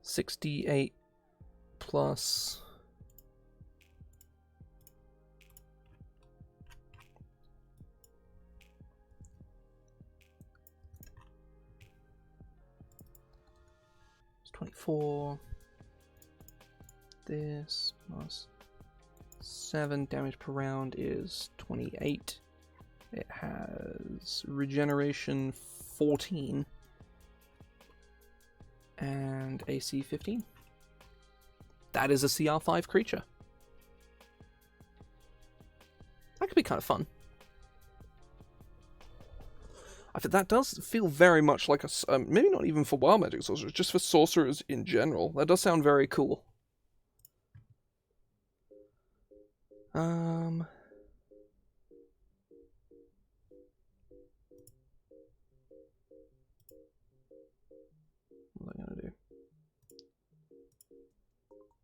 $68 plus it's 24. This plus 7 damage per round is 28. It has regeneration 14. And AC 15. That is a CR5 creature. That could be kind of fun. That does feel very much like a... maybe not even for wild magic sorcerers, just for sorcerers in general. That does sound very cool. Um, what am I gonna do?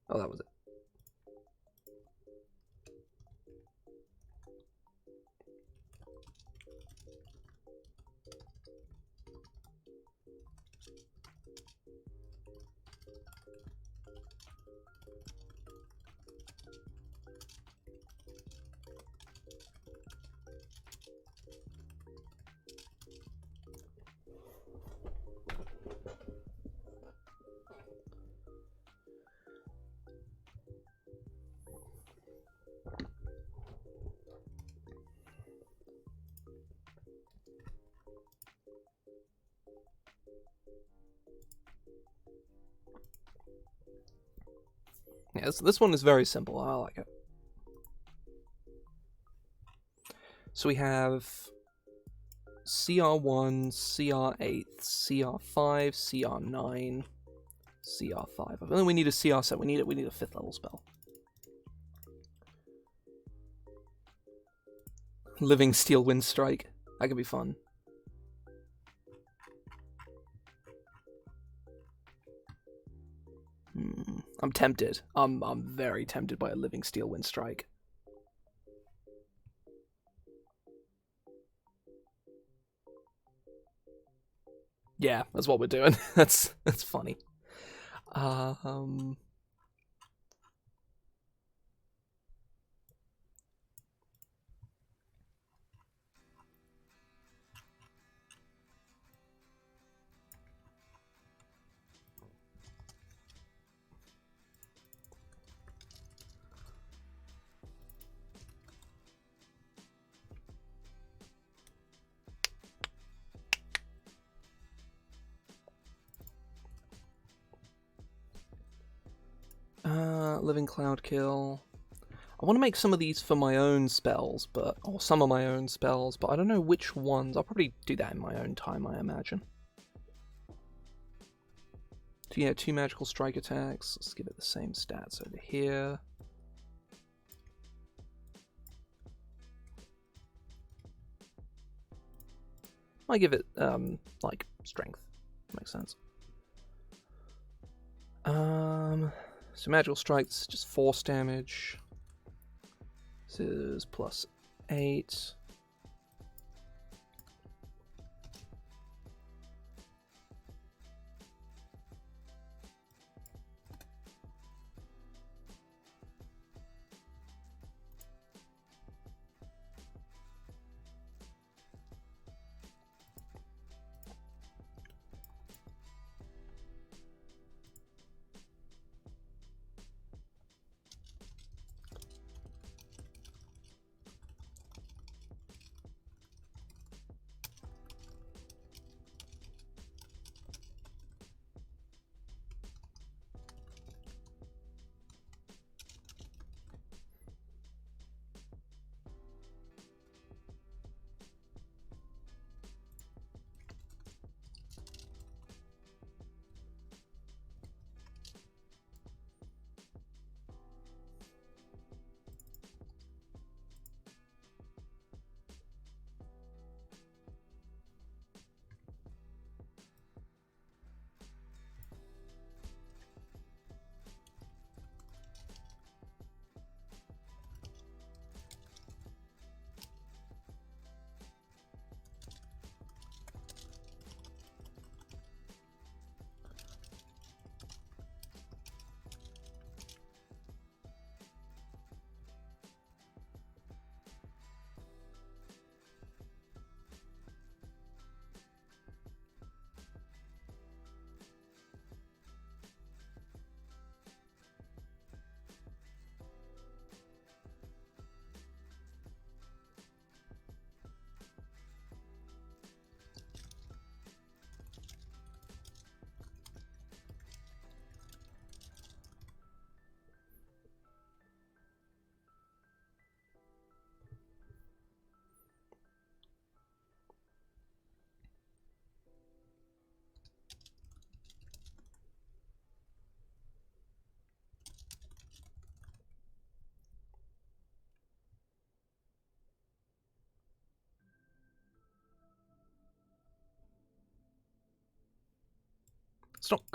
Oh, that was it. Yeah, this one is very simple. I like it. So we have CR1, CR8, CR5, CR9, CR5. I think we need a CR set. We need a 5th level spell. Living Steel Wind Strike. That could be fun. I'm tempted. I'm very tempted by a Living Steel Wind Strike. Yeah, that's what we're doing. That's funny. Living Cloud Kill. I want to make some of these for my own spells, or some of my own spells, but I don't know which ones. I'll probably do that in my own time, I imagine. So yeah, 2 magical strike attacks. Let's give it the same stats over here. I give it, like, strength. Makes sense. So magical strikes, just force damage. This is +8.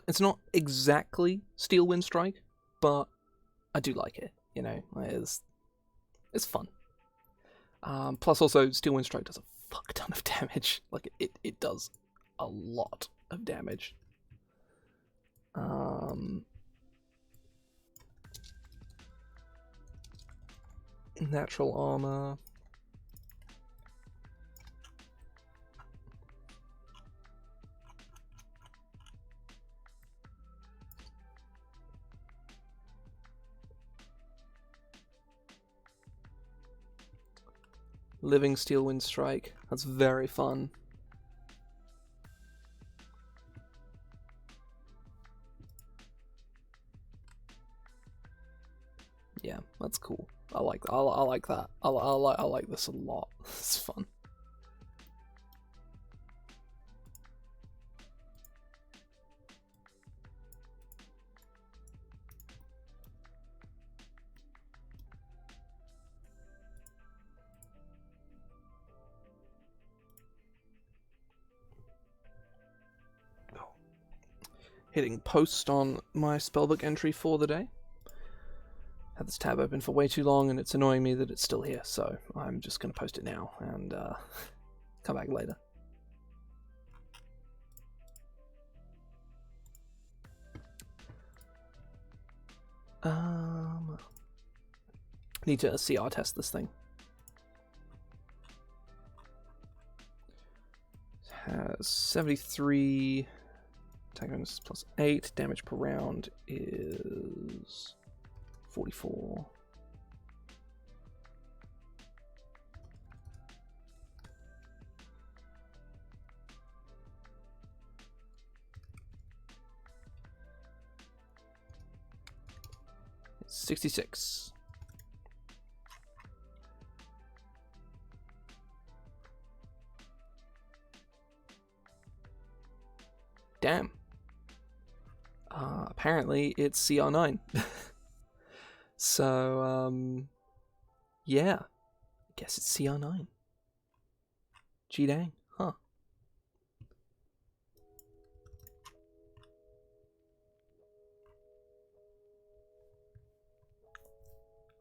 It's not exactly Steel Wind Strike, but I do like it. You know, it's fun. Plus, also, Steel Wind Strike does a fuck ton of damage. Like, it does a lot of damage. Natural armor. Living Steel Wind Strike. That's very fun. Yeah, that's cool. I like that. I like that. I like this a lot. It's fun. Hitting post on my spellbook entry for the day. Had this tab open for way too long and it's annoying me that it's still here, so I'm just going to post it now and come back later. Need to CR test this thing. It has 73 attack bonus plus 8. Damage per round is 44. It's 66. Damn. Apparently it's CR9. So, yeah. I guess it's CR9. Gee dang. Huh.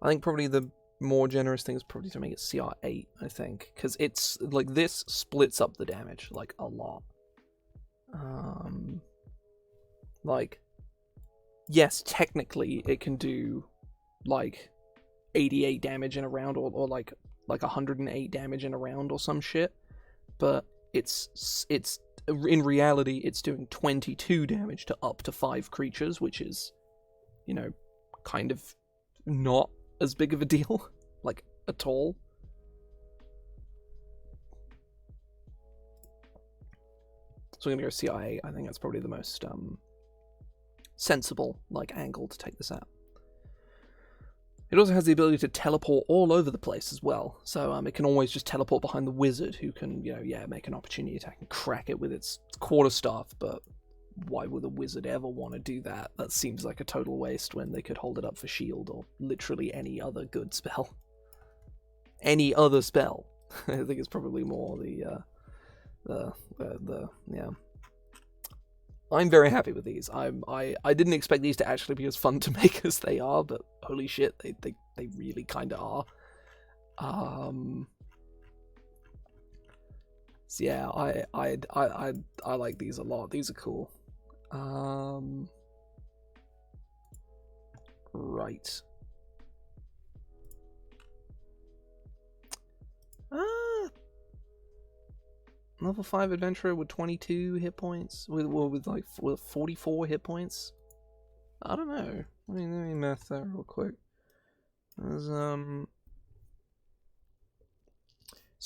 I think probably the more generous thing is probably to make it CR8, I think. Because it's, like, this splits up the damage, like, a lot. Like, yes, technically it can do, like, 88 damage in a round, or like 108 damage in a round or some shit, but it's in reality it's doing 22 damage to up to 5 creatures, which is, you know, kind of not as big of a deal, like, at all. So I'm gonna go CIA. I think that's probably the most sensible, like, angle to take this at. It also has the ability to teleport all over the place as well, so it can always just teleport behind the wizard, who can, you know, yeah, make an opportunity attack and crack it with its quarterstaff, but why would a wizard ever want to do that? That seems like a total waste when they could hold it up for shield, or literally any other good spell. Any other spell. I think it's probably more the yeah. I'm very happy with these. I didn't expect these to actually be as fun to make as they are, but holy shit, they really kind of are. So yeah, I like these a lot. These are cool. Right. Level 5 adventurer with 22 hit points, with 44 hit points. I don't know. Let me math that real quick. There's, so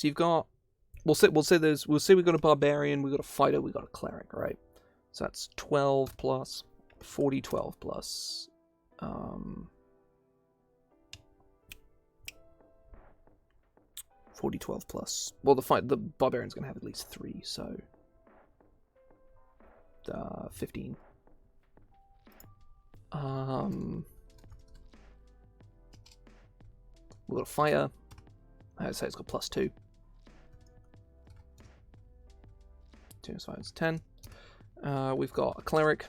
you've got, we'll say we've got a barbarian, we've got a fighter, we've got a cleric, right? So that's 12 plus 40, 12 plus 40, 12 plus. Well, the barbarian's gonna have at least 3, so 15. We've got a fighter. I'd say it's got plus 2. 2 is 5 is 10. We've got a cleric.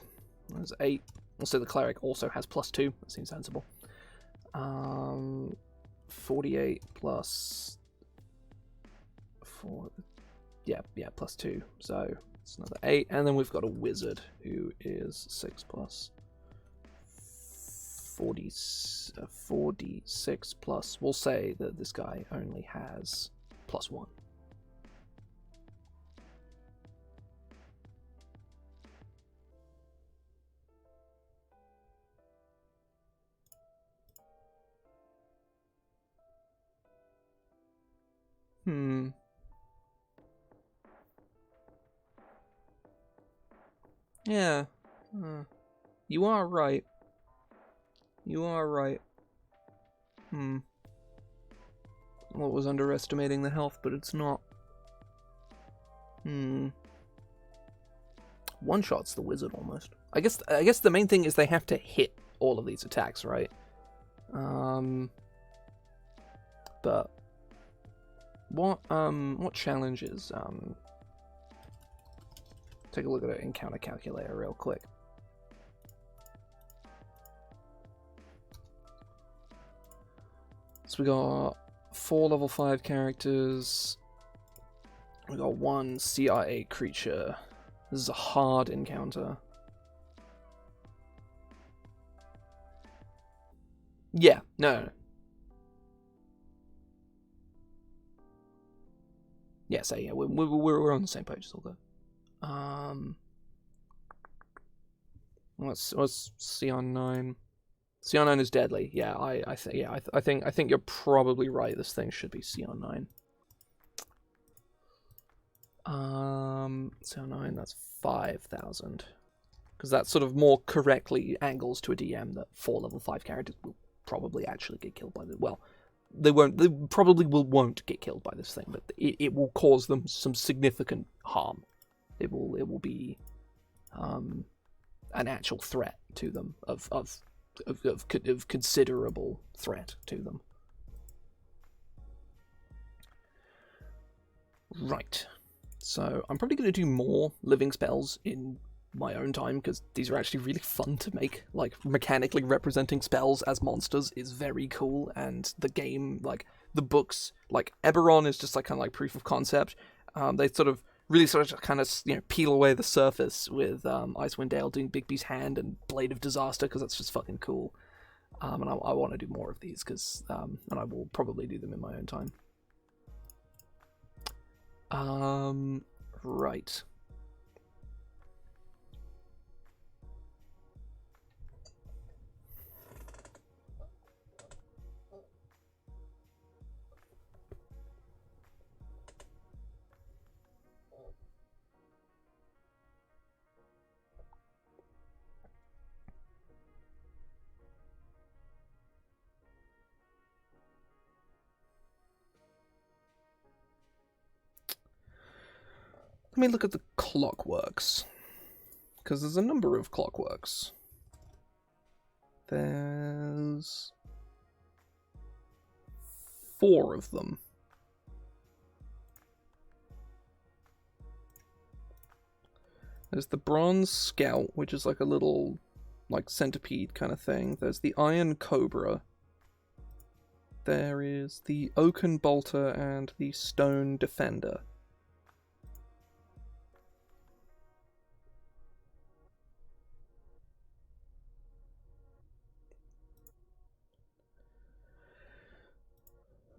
There's 8. Also, the cleric also has +2. That seems sensible. 48 plus 4. Yeah, +2. So it's another 8. And then we've got a wizard who is 6 plus 46 plus. We'll say that this guy only has +1. Yeah. You are right. You are right. Well, it was underestimating the health, but it's not. One shot's the wizard almost. I guess the main thing is they have to hit all of these attacks, right? But what challenges? Take a look at an encounter calculator real quick. So we got 4 level 5 characters. We got 1 CIA creature. This is a hard encounter. Yeah, no. Yeah, so yeah, we're on the same page. It's all good. What's CR9? CR9 is deadly. Yeah, I think you're probably right. This thing should be CR9. CR9, that's 5,000. Because that sort of more correctly angles to a DM that 4 level 5 characters will probably actually get killed by the. Well, they won't. They probably won't get killed by this thing, but it will cause them some significant harm. It will be an actual threat to them of considerable threat to them. Right. So I'm probably going to do more living spells in my own time, because these are actually really fun to make. Like, mechanically representing spells as monsters is very cool, and the game, like, the books, like, Eberron is just, like, kind of like proof of concept. They sort of kind of, you know, peel away the surface with Icewind Dale doing Bigby's Hand and Blade of Disaster, because that's just fucking cool. And I want to do more of these, because, and I will probably do them in my own time. Right. Let me look at the Clockworks, because there's a number of Clockworks. There's 4 of them. There's the Bronze Scout, which is like a little, like, centipede kind of thing. There's the Iron Cobra. There is the Oaken Bolter and the Stone Defender.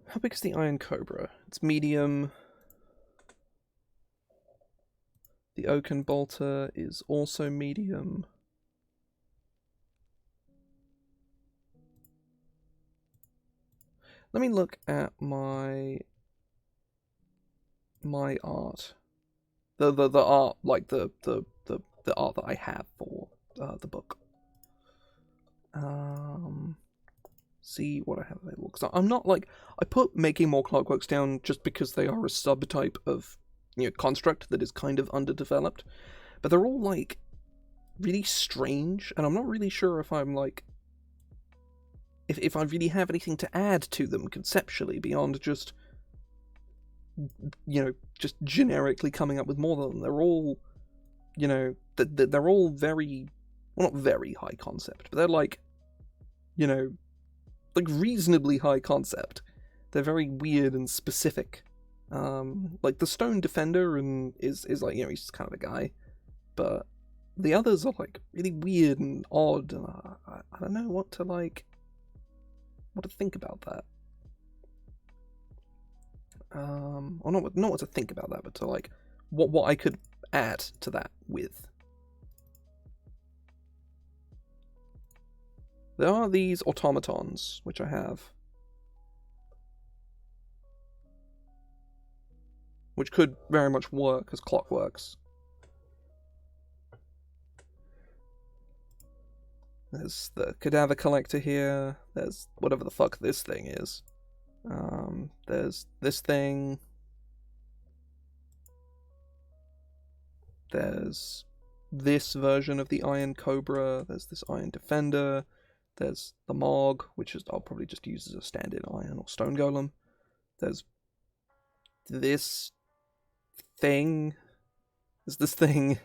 How big is the Iron Cobra? It's medium. The Oaken Bolter is also medium. Let me look at my art. The art, like the art that I have for the book. See what I have available, because I'm not, like, I put making more Clockworks down just because they are a subtype of, you know, construct that is kind of underdeveloped, but they're all, like, really strange, and I'm not really sure if I'm, like, if I really have anything to add to them conceptually beyond just, you know, just generically coming up with more than them. They're all, you know, they're all very, well, not very high concept, but they're like, you know, like reasonably high concept. They're very weird and specific. Like the Stone Defender is like, you know, he's kind of a guy, but the others are like really weird and odd, and I don't know what to think about that. Or not what to think about that, but to like what I could add to that with. There are these automatons, which I have, which could very much work as Clockworks. There's the Cadaver Collector here. There's whatever the fuck this thing is. There's this thing. There's this version of the Iron Cobra. There's this Iron Defender. There's the Morg, which is I'll probably just use as a stand-in Iron or Stone Golem. There's this thing. There's this thing.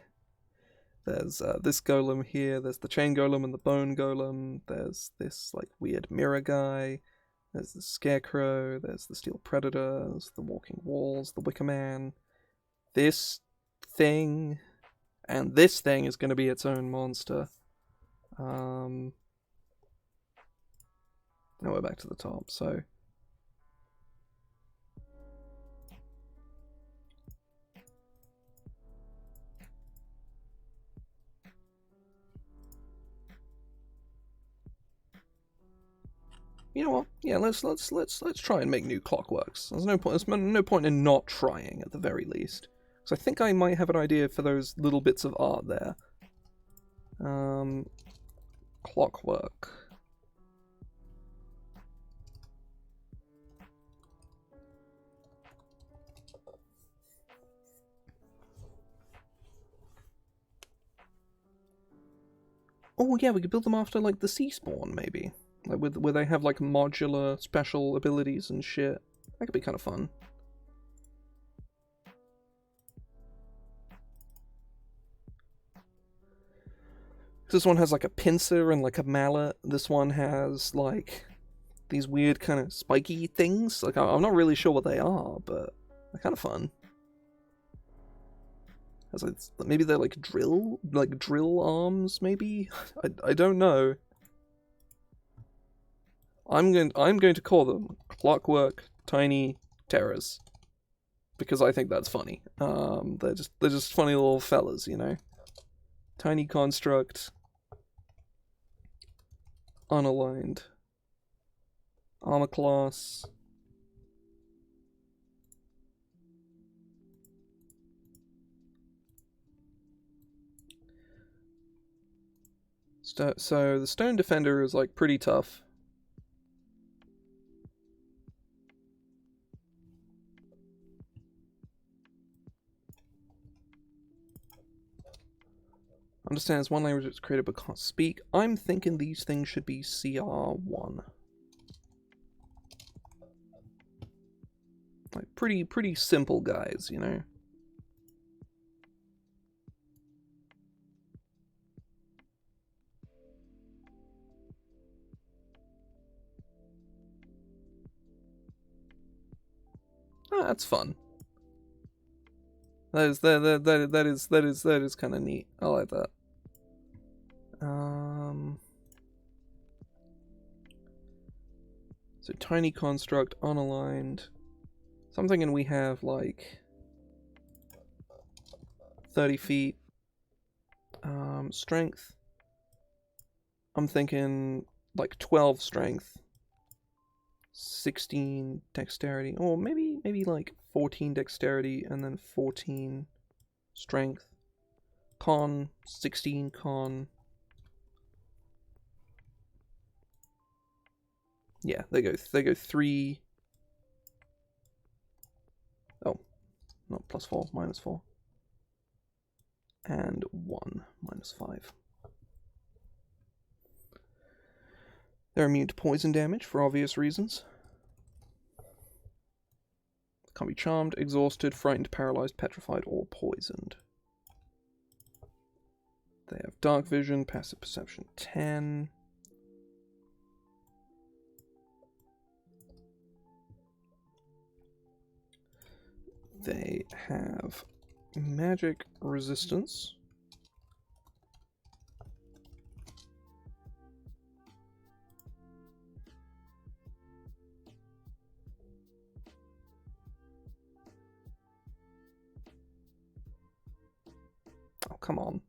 There's this golem here. There's the Chain Golem and the Bone Golem. There's this like weird mirror guy. There's the Scarecrow. There's the Steel Predator. There's the Walking Walls. The Wicker Man. This thing, and this thing is going to be its own monster. Now we're back to the top. So. You know what? Yeah, let's try and make new Clockworks. There's no point in not trying at the very least. So I think I might have an idea for those little bits of art there. Clockwork. Oh yeah, we could build them after like the Sea Spawn maybe. Like where they have like modular special abilities and shit. That could be kind of fun. This one has like a pincer and like a mallet. This one has like these weird kind of spiky things. Like I'm not really sure what they are, but they're kind of fun. Maybe they're like drill arms. Maybe I don't know. I'm going to call them Clockwork Tiny Terrors because I think that's funny. They're just funny little fellas, you know. Tiny construct, unaligned, armor class. So the Stone Defender is like pretty tough. Understands one language it's created but can't speak. I'm thinking these things should be CR1. Like pretty simple guys, you know. Ah, that's fun. That is kind of neat. I like that. So tiny construct, unaligned. So I'm thinking we have like 30 feet. Strength. I'm thinking like 12 strength. 16 dexterity, or maybe like 14 dexterity and then 14 strength. Con, 16 con. Yeah, they go 3. Oh, not +4, -4. And 1, -5. They're immune to poison damage for obvious reasons. Can't be charmed, exhausted, frightened, paralyzed, petrified, or poisoned. They have dark vision, passive perception 10. They have magic resistance. Oh, come on.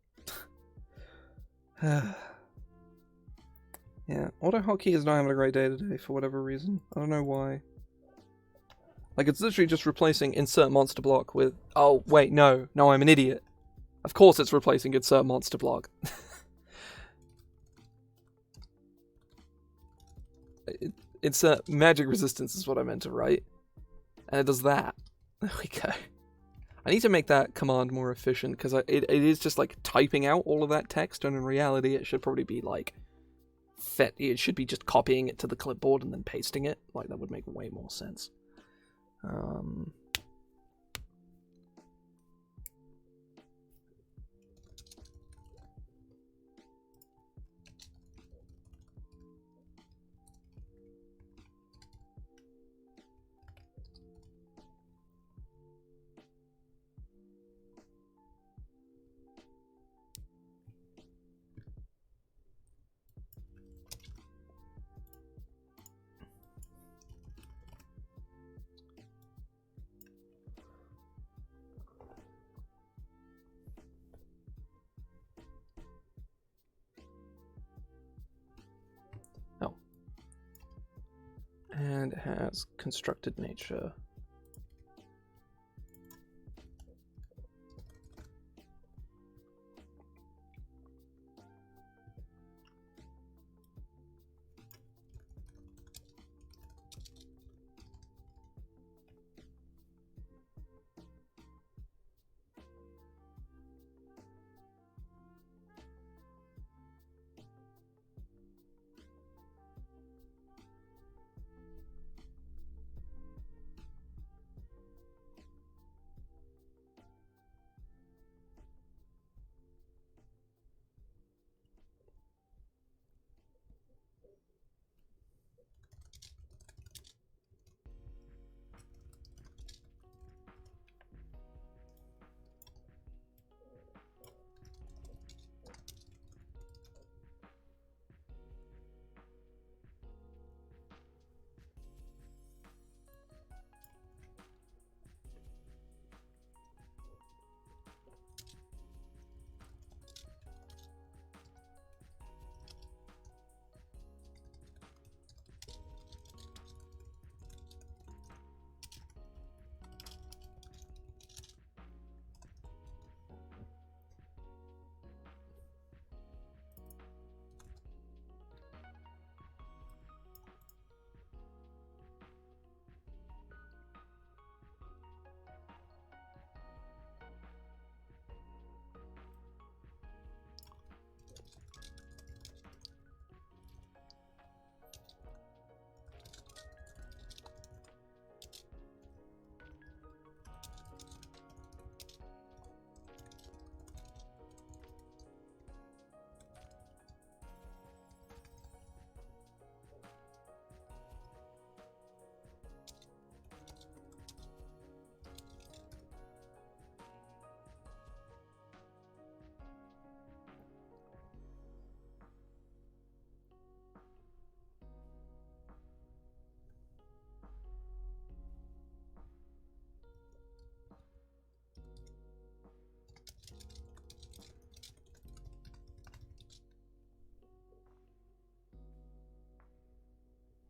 Yeah, AutoHotkey is not having a great day today for whatever reason. I don't know why. Like, it's literally just replacing insert monster block with... Oh, wait, no, I'm an idiot. Of course it's replacing insert monster block. Insert magic resistance is what I meant to write. And it does that. There we go. I need to make that command more efficient, because it is just, like, typing out all of that text, and in reality it should probably be, like... It should be just copying it to the clipboard and then pasting it. Like, that would make way more sense. And it has constructed nature.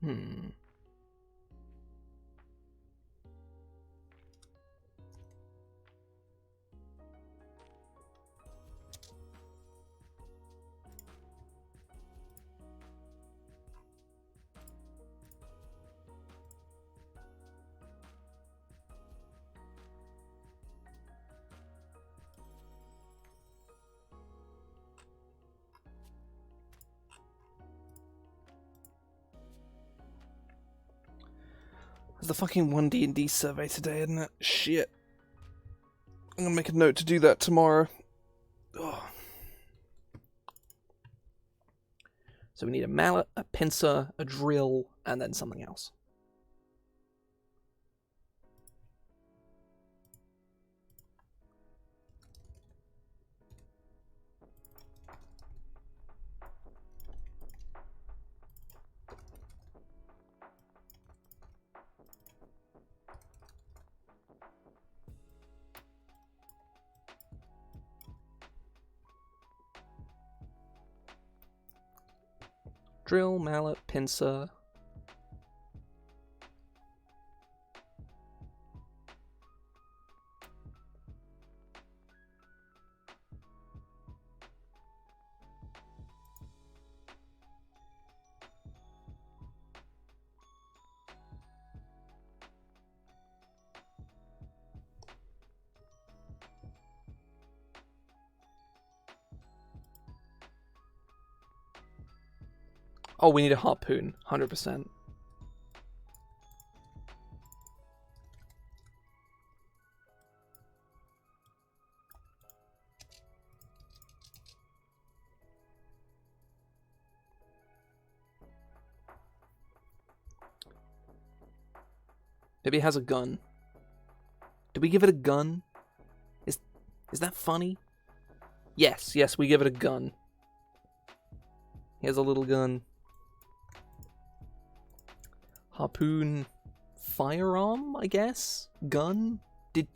Hmm. There's the fucking 1D&D survey today, isn't it? Shit. I'm gonna make a note to do that tomorrow. Ugh. So we need a mallet, a pincer, a drill, and then something else. Drill, mallet, pincer. Oh, we need a harpoon, 100%. Maybe it has a gun. Did we give it a gun? Is that funny? Yes, we give it a gun. He has a little gun. Harpoon, firearm, I guess? Gun? Does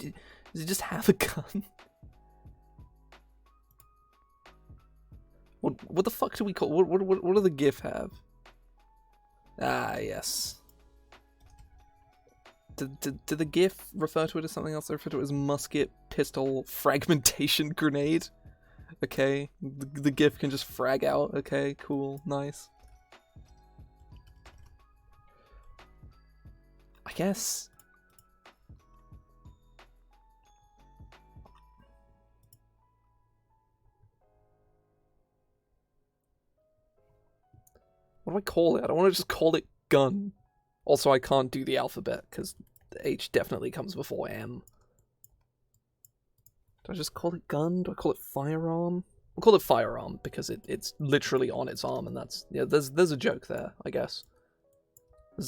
it just have a gun? What the fuck do we call... What do the GIF have? Ah, yes. Did the GIF refer to it as something else? They refer to it as musket, pistol, fragmentation grenade. Okay, the GIF can just frag out. Okay, cool, nice. I guess. What do I call it? I don't want to just call it gun. Also, I can't do the alphabet because H definitely comes before M. Do I just call it gun? Do I call it firearm? I'll call it firearm because it's literally on its arm, and that's, yeah. There's a joke there, I guess.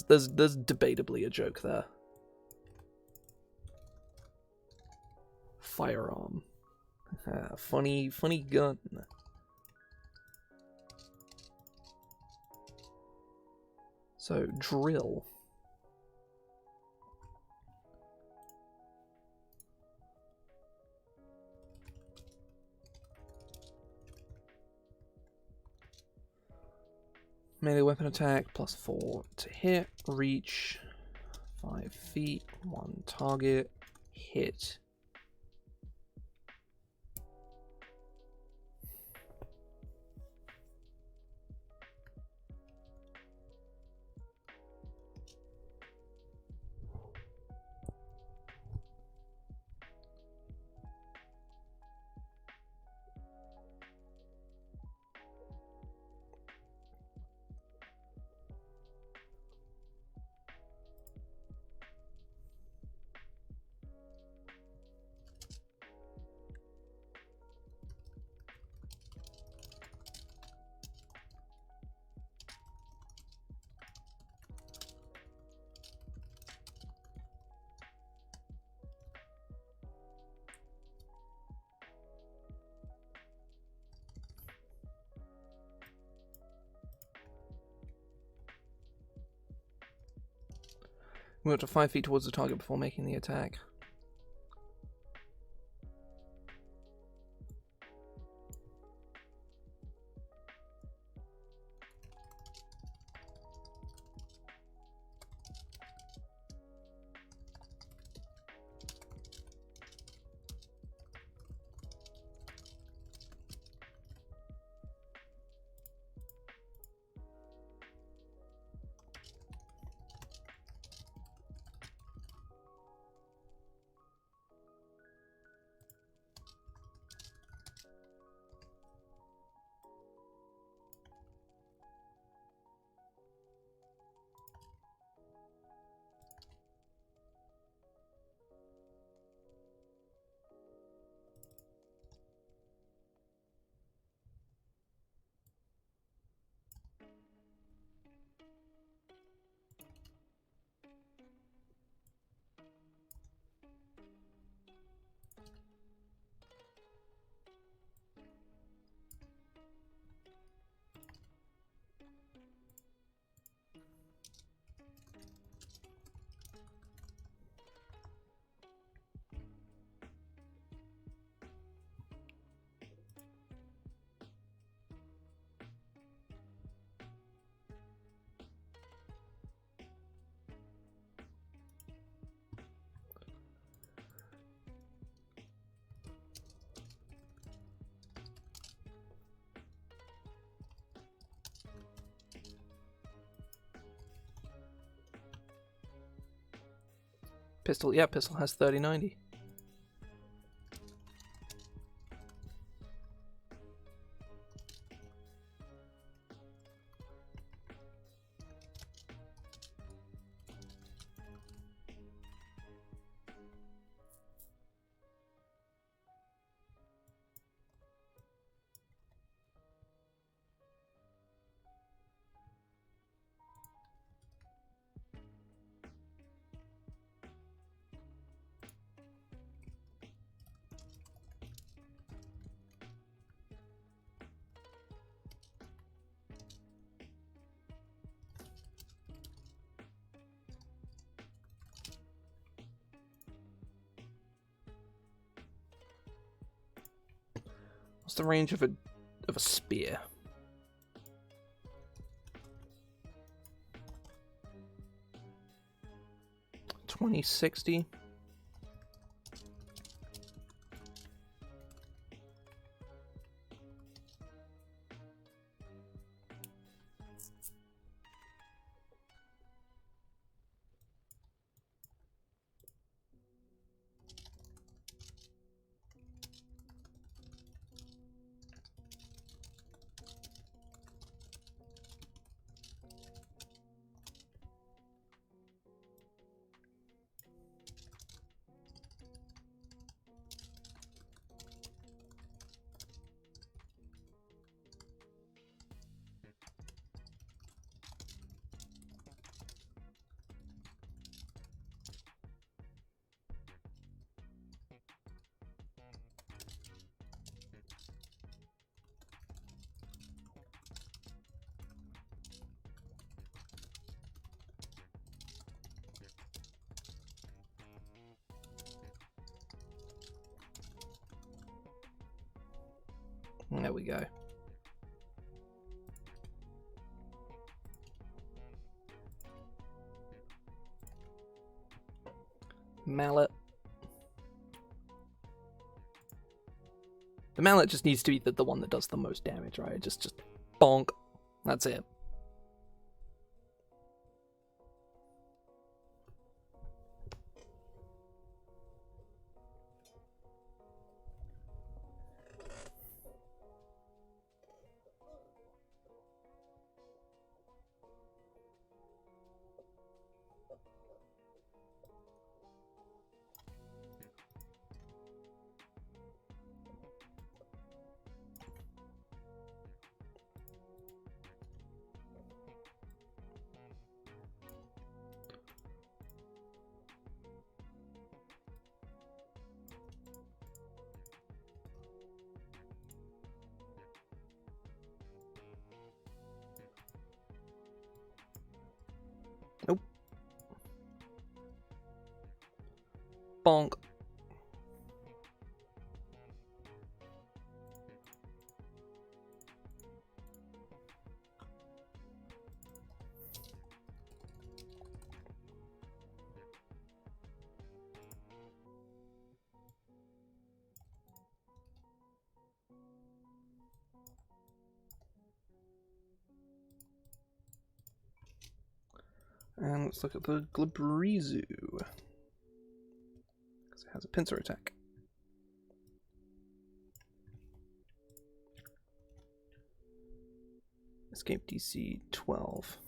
There's debatably a joke there. Firearm. Funny gun. So, drill. Melee weapon attack, +4 to hit, reach, 5 feet, 1 target, hit. Move up to 5 feet towards the target before making the attack. Pistol, yeah, pistol has 30-90. What's the range of a spear? 20-60. There we go. Mallet. The mallet just needs to be the one that does the most damage, right? Just bonk. That's it. Nope. Bonk. And let's look at the Glabrezu. Because it has a pincer attack. Escape DC 12.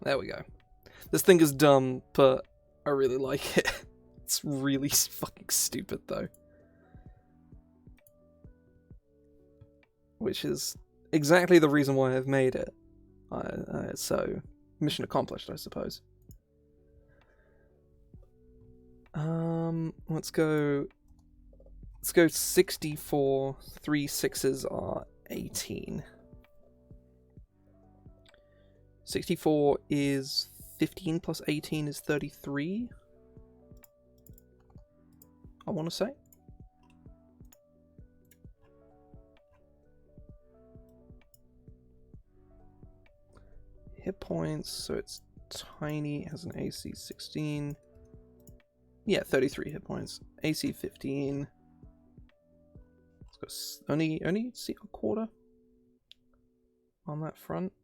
There we go. This thing is dumb, but I really like it. It's really fucking stupid, though. Which is exactly the reason why I've made it. So, mission accomplished, I suppose. Let's go 64. 3 6s are 18. 64 is 15 plus 18 is 33. I want to say. Hit points, so it's tiny, has an AC 16. Yeah, 33 hit points. AC 15. It's got only see a quarter on that front.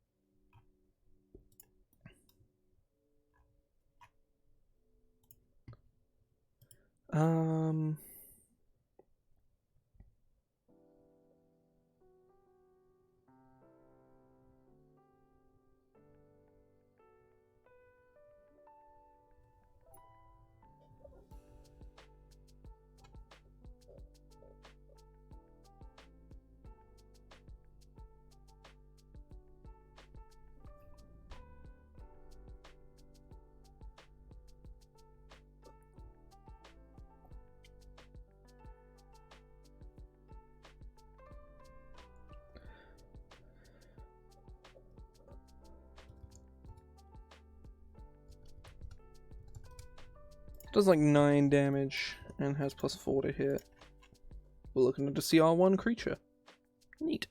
Does like 9 damage and has +4 to hit. We're looking at a CR1 creature. Neat.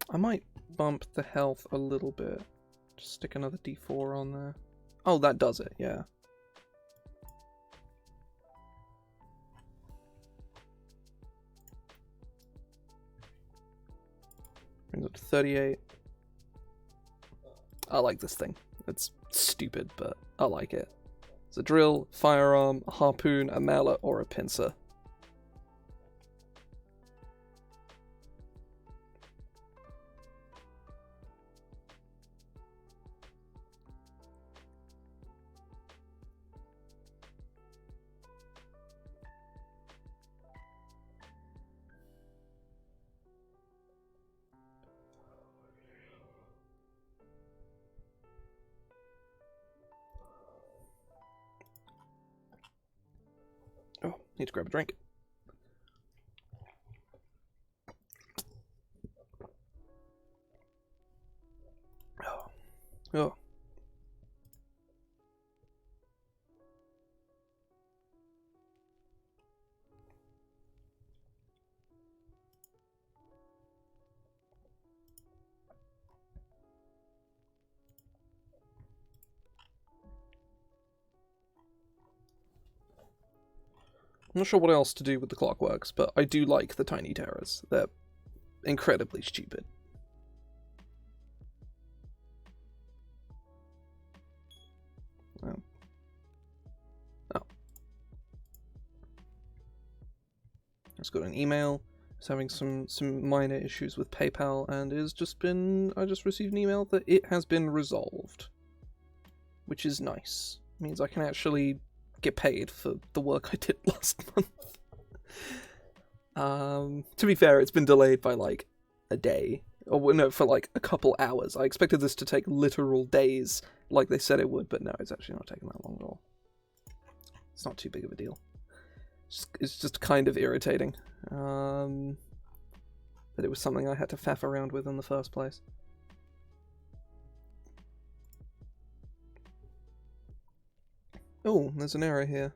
I might bump the health a little bit. Just stick another D4 on there. Oh, that does it, yeah. Brings it to 38. I like this thing. It's stupid, but I like it. It's a drill, firearm, a harpoon, a mallet, or a pincer. Oh, need to grab a drink. Oh. I'm not sure what else to do with the Clockworks, but I do like the Tiny Terrors. They're incredibly stupid. Oh. It's got an email. It's having some minor issues with PayPal, and I just received an email that it has been resolved, which is nice. It means I can actually get paid for the work I did last month. To be fair, it's been delayed by like a day, or no, for like a couple hours. I expected this to take literal days, like they said it would, but no, it's actually not taking that long at all. It's not too big of a deal. It's just kind of irritating that it was something I had to faff around with in the first place. Oh, there's an error here.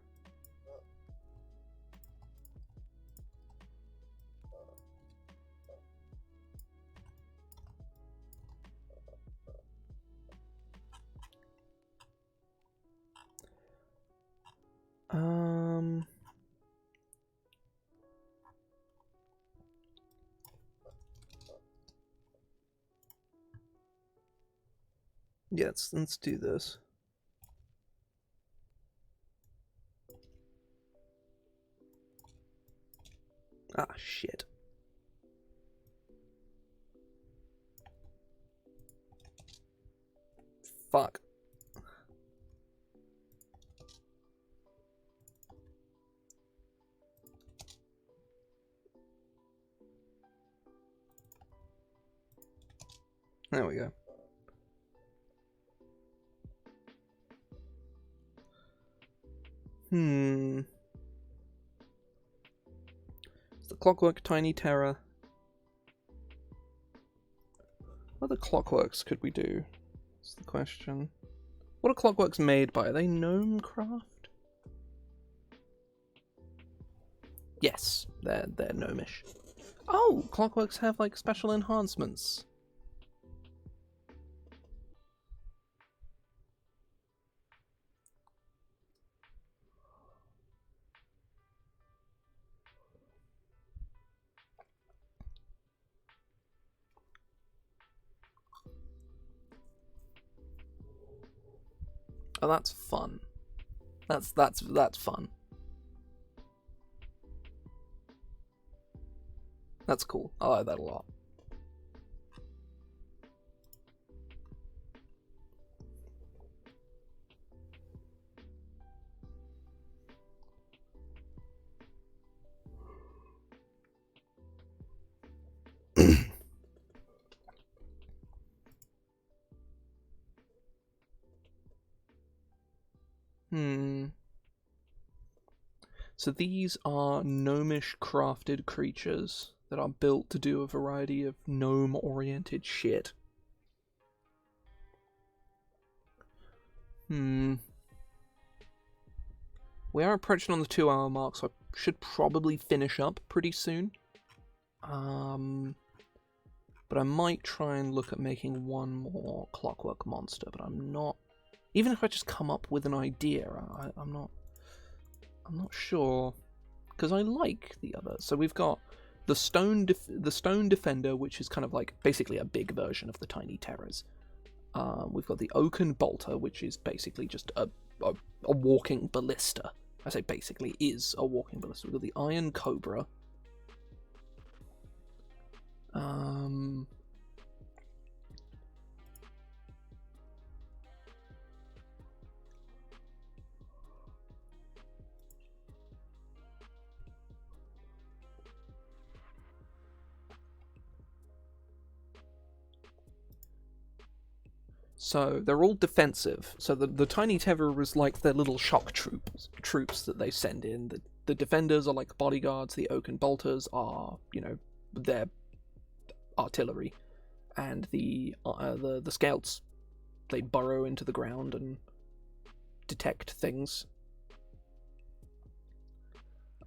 Yeah, let's do this. Ah, shit. Fuck. There we go. It's the Clockwork Tiny Terror. What other Clockworks could we do? That's the question. What are Clockworks made by? Are they gnome craft? Yes, they're gnomish. Oh, Clockworks have like special enhancements. Oh, that's fun. That's fun. That's cool. I like that a lot. So these are gnomish crafted creatures that are built to do a variety of gnome-oriented shit. We are approaching on the 2-hour mark, so I should probably finish up pretty soon. But I might try and look at making one more Clockwork monster, but I'm not... Even if I just come up with an idea, I'm not sure, because I like the other. So we've got the Stone Defender, which is kind of like basically a big version of the Tiny Terrors. We've got the Oaken Bolter, which is basically just a walking ballista. I say basically is a walking ballista. We've got the Iron Cobra. So they're all defensive. So the Tiny Terror is like their little shock troops that they send in. The defenders are like bodyguards. The Oaken Bolters are, you know, their artillery, and the scouts, they burrow into the ground and detect things.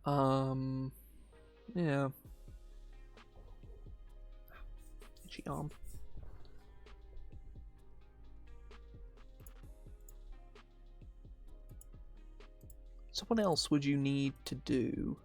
Yeah. Itchy arm. So what else would you need to do?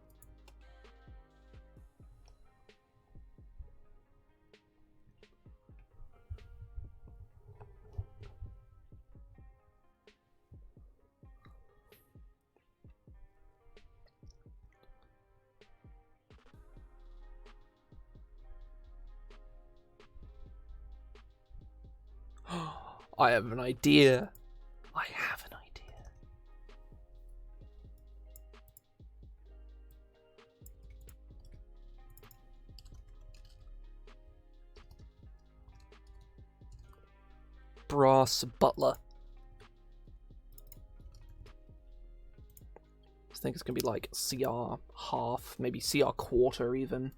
I have an idea. I have an idea. Brass butler. I think it's gonna be like CR half, maybe CR quarter even.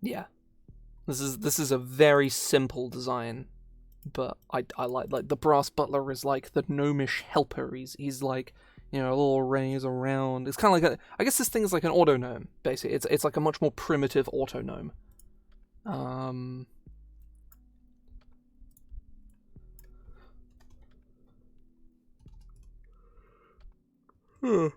Yeah. This is a very simple design, but I like the brass butler is like the gnomish helper. He's like, you know, a little raise around. It's kind of like I guess this thing is like an auto gnome basically. It's like a much more primitive auto gnome. Hmm.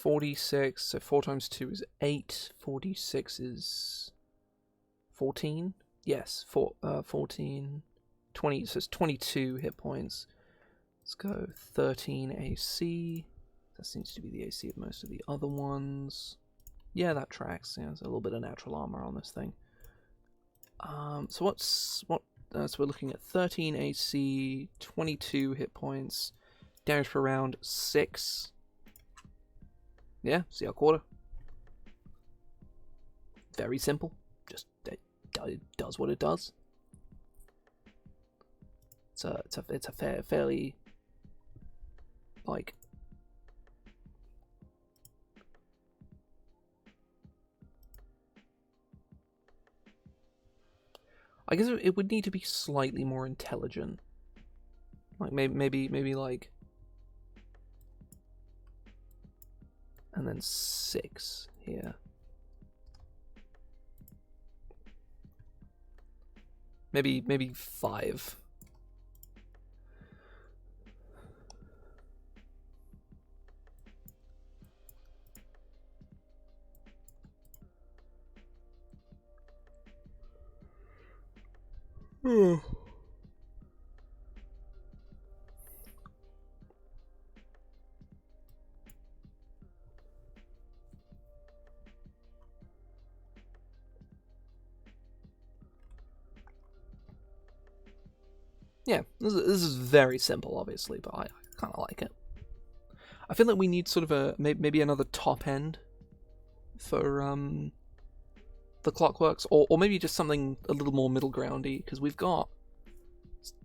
46, so 4 times 2 is 8, 46 is 14? Yes, 14, 20, so it's 22 hit points. Let's go 13 AC. That seems to be the AC of most of the other ones. Yeah, that tracks. Yeah, there's a little bit of natural armor on this thing. So so we're looking at 13 AC, 22 hit points, damage per round 6. Yeah, CR quarter. Very simple. Just it does what it does. It's a fairly like I guess it would need to be slightly more intelligent. Like maybe like and then 6 here. Maybe 5. Yeah, this is very simple, obviously, but I kind of like it. I feel like we need sort of a maybe another top end for the Clockworks, or maybe just something a little more middle groundy, because we've got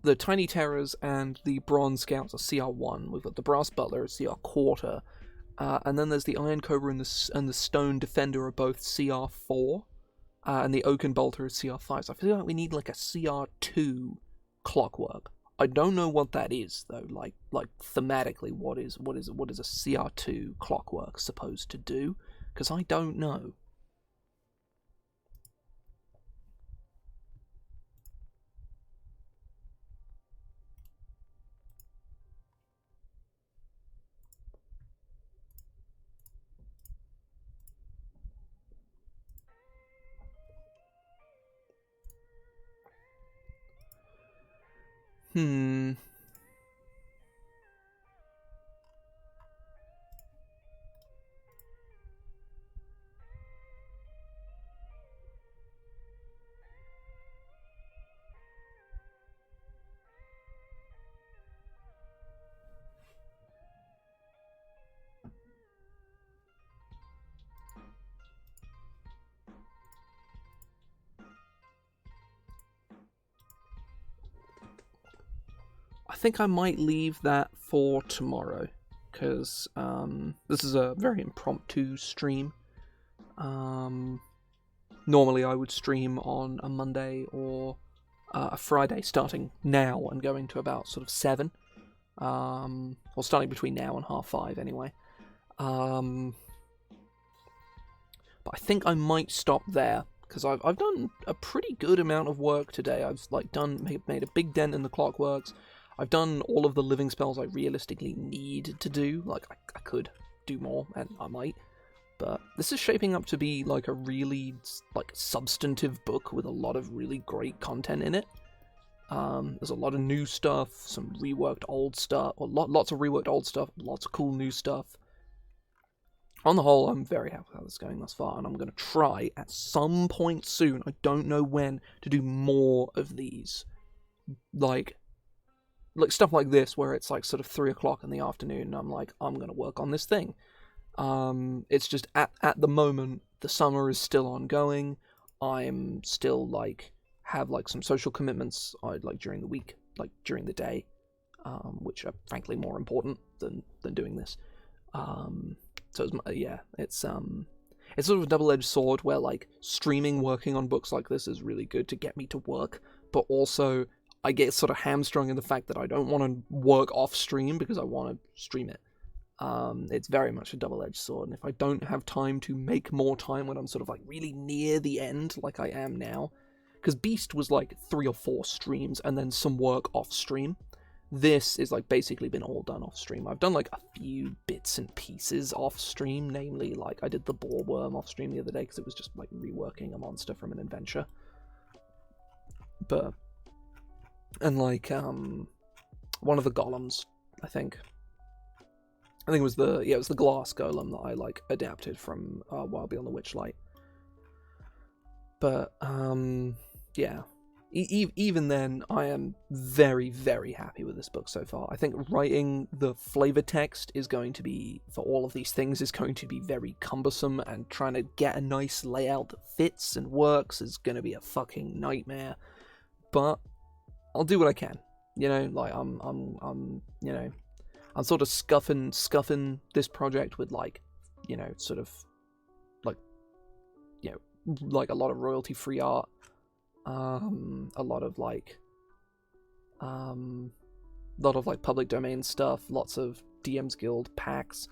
the Tiny Terrors and the Bronze Scouts are CR1. We've got the Brass Butler at CR quarter, and then there's the Iron Cobra and the Stone Defender are both CR4, and the Oaken Bolter is CR5. So I feel like we need like a CR2 Clockwork. I don't know what that is though. Like thematically, what is a CR2 Clockwork supposed to do? Because I don't know. I think I might leave that for tomorrow, because this is a very impromptu stream. Normally I would stream on a Monday or a Friday, starting now and going to about sort of 7. Or starting between now and 4:30 anyway. But I think I might stop there, because I've done a pretty good amount of work today. I've made a big dent in the Clockworks. I've done all of the living spells I realistically need to do. Like, I could do more, and I might. But this is shaping up to be like a really like substantive book with a lot of really great content in it. There's a lot of new stuff, some reworked old stuff, or lots of reworked old stuff, lots of cool new stuff. on the whole, I'm very happy with how this is going thus far, and I'm going to try at some point soon, I don't know when, to do more of these. Like stuff like this, where it's like sort of 3 o'clock in the afternoon, and I'm like, I'm going to work on this thing. It's just at the moment, the summer is still ongoing. I'm still like have like some social commitments like during the week, like during the day, which are frankly more important than doing this. So it's sort of a double-edged sword where like streaming working on books like this is really good to get me to work, but also I get sort of hamstrung in the fact that I don't want to work off stream because I want to stream it. It's very much a double-edged sword, and if I don't have time to make more time when I'm sort of like really near the end, like I am now, because Beast was like 3 or 4 streams and then some work off stream. This is like basically been all done off stream. I've done like a few bits and pieces off stream, namely like I did the boar worm off stream the other day because it was just like reworking a monster from an adventure. And like one of the golems, I think it was the glass golem that I like adapted from Wild Beyond the Witchlight. But yeah. Even then, I am very, very happy with this book so far. I think writing the flavor text is going to be, for all of these things, is going to be very cumbersome, and trying to get a nice layout that fits and works is going to be a fucking nightmare. But I'll do what I can, you know. Like I'm sort of scuffing this project with like, you know, sort of like, you know, like a lot of royalty-free art. A lot of like public domain stuff, lots of DM's Guild packs.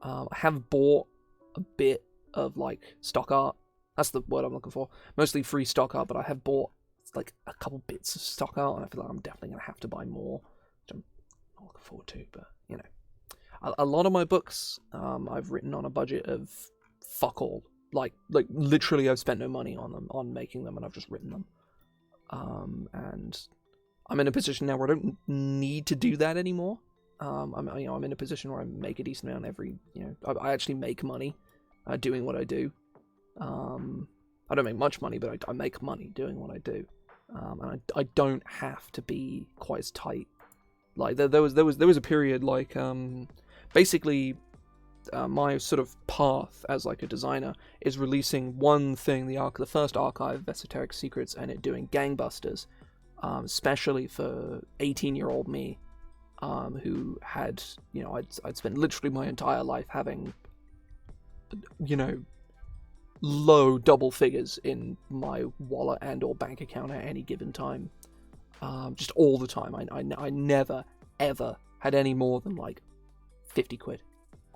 I have bought a bit of like stock art. That's the word I'm looking for. Mostly free stock art, but I have bought like a couple bits of stock art, and I feel like I'm definitely gonna have to buy more, which I'm not looking forward to. But you know, a lot of my books I've written on a budget of fuck all. Like literally, I've spent no money on them, on making them, and I've just written them. And I'm in a position now where I don't need to do that anymore. I'm in a position where I make a decent amount every. I actually make money, doing what I do. I don't make much money, but I make money doing what I do. And I don't have to be quite as tight. Like there was a period like basically. My sort of path as like a designer is releasing one thing, the first archive of Esoteric Secrets, and it doing gangbusters, especially for 18-year-old me, who had, I'd spent literally my entire life having, low double figures in my wallet and or bank account at any given time, just all the time. I never ever had any more than like 50 quid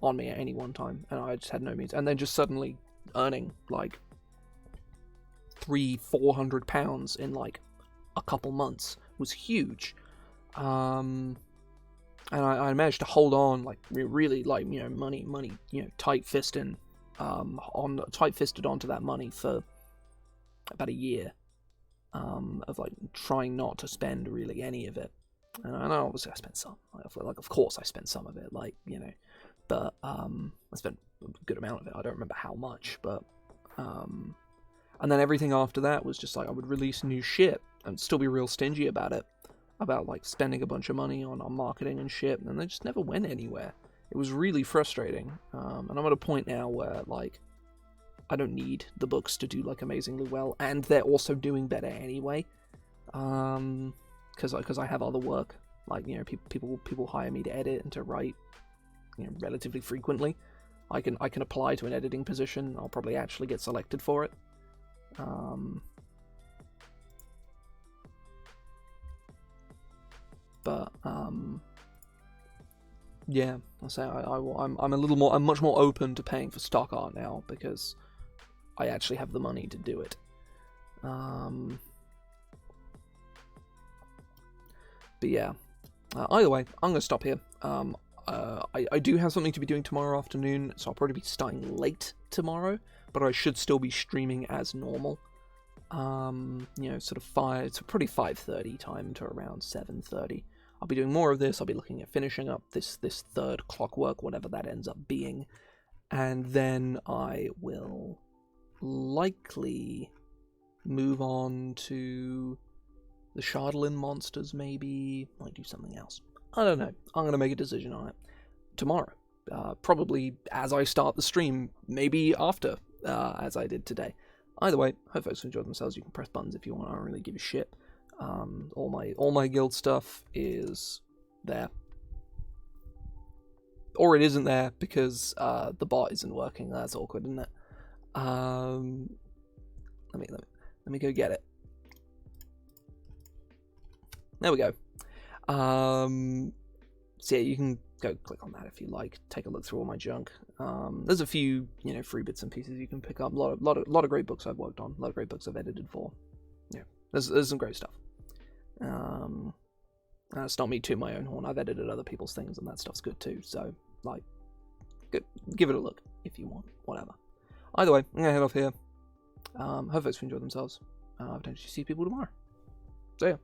on me at any one time, and I just had no means. And then just suddenly earning like £300-400 in like a couple months was huge. And I managed to hold on, like really, like money, tight-fisted onto that money for about a year, of like trying not to spend really any of it. And obviously I spent some. Like of course I spent some of it, like but I spent a good amount of it. I don't remember how much, but and then everything after that was just like I would release new shit and still be real stingy about it, about like spending a bunch of money on marketing and shit, and they just never went anywhere. It was really frustrating. And I'm at a point now where like I don't need the books to do like amazingly well, and they're also doing better anyway. Because I have other work, like people hire me to edit and to write, relatively frequently. I can apply to an editing position. I'll probably actually get selected for it. Yeah, I'll say I'm much more open to paying for stock art now because I actually have the money to do it. But yeah, either way, I'm going to stop here. I do have something to be doing tomorrow afternoon, so I'll probably be starting late tomorrow, but I should still be streaming as normal. Sort of it's probably 5:30 time to around 7:30. I'll be doing more of this. I'll be looking at finishing up this third clockwork, whatever that ends up being. and then I will likely move on to the Shardlin monsters, maybe. Might do something else. I don't know. I'm going to make a decision on it tomorrow. Probably as I start the stream, maybe after, as I did today. Either way, hope folks enjoyed themselves. You can press buttons if you want. I don't really give a shit. All my guild stuff is there. Or it isn't there because the bot isn't working. That's awkward, isn't it? Let me go get it. There we go. So yeah, you can go click on that if you like. Take a look through all my junk. There's a few, free bits and pieces you can pick up. A lot of great books I've worked on. A lot of great books I've edited for. Yeah, there's some great stuff. It's not me tooting my own horn. I've edited other people's things, and that stuff's good too. So, give it a look if you want. Whatever. Either way, I'm gonna head off here. Hope folks enjoy themselves. Potentially see people tomorrow. So yeah.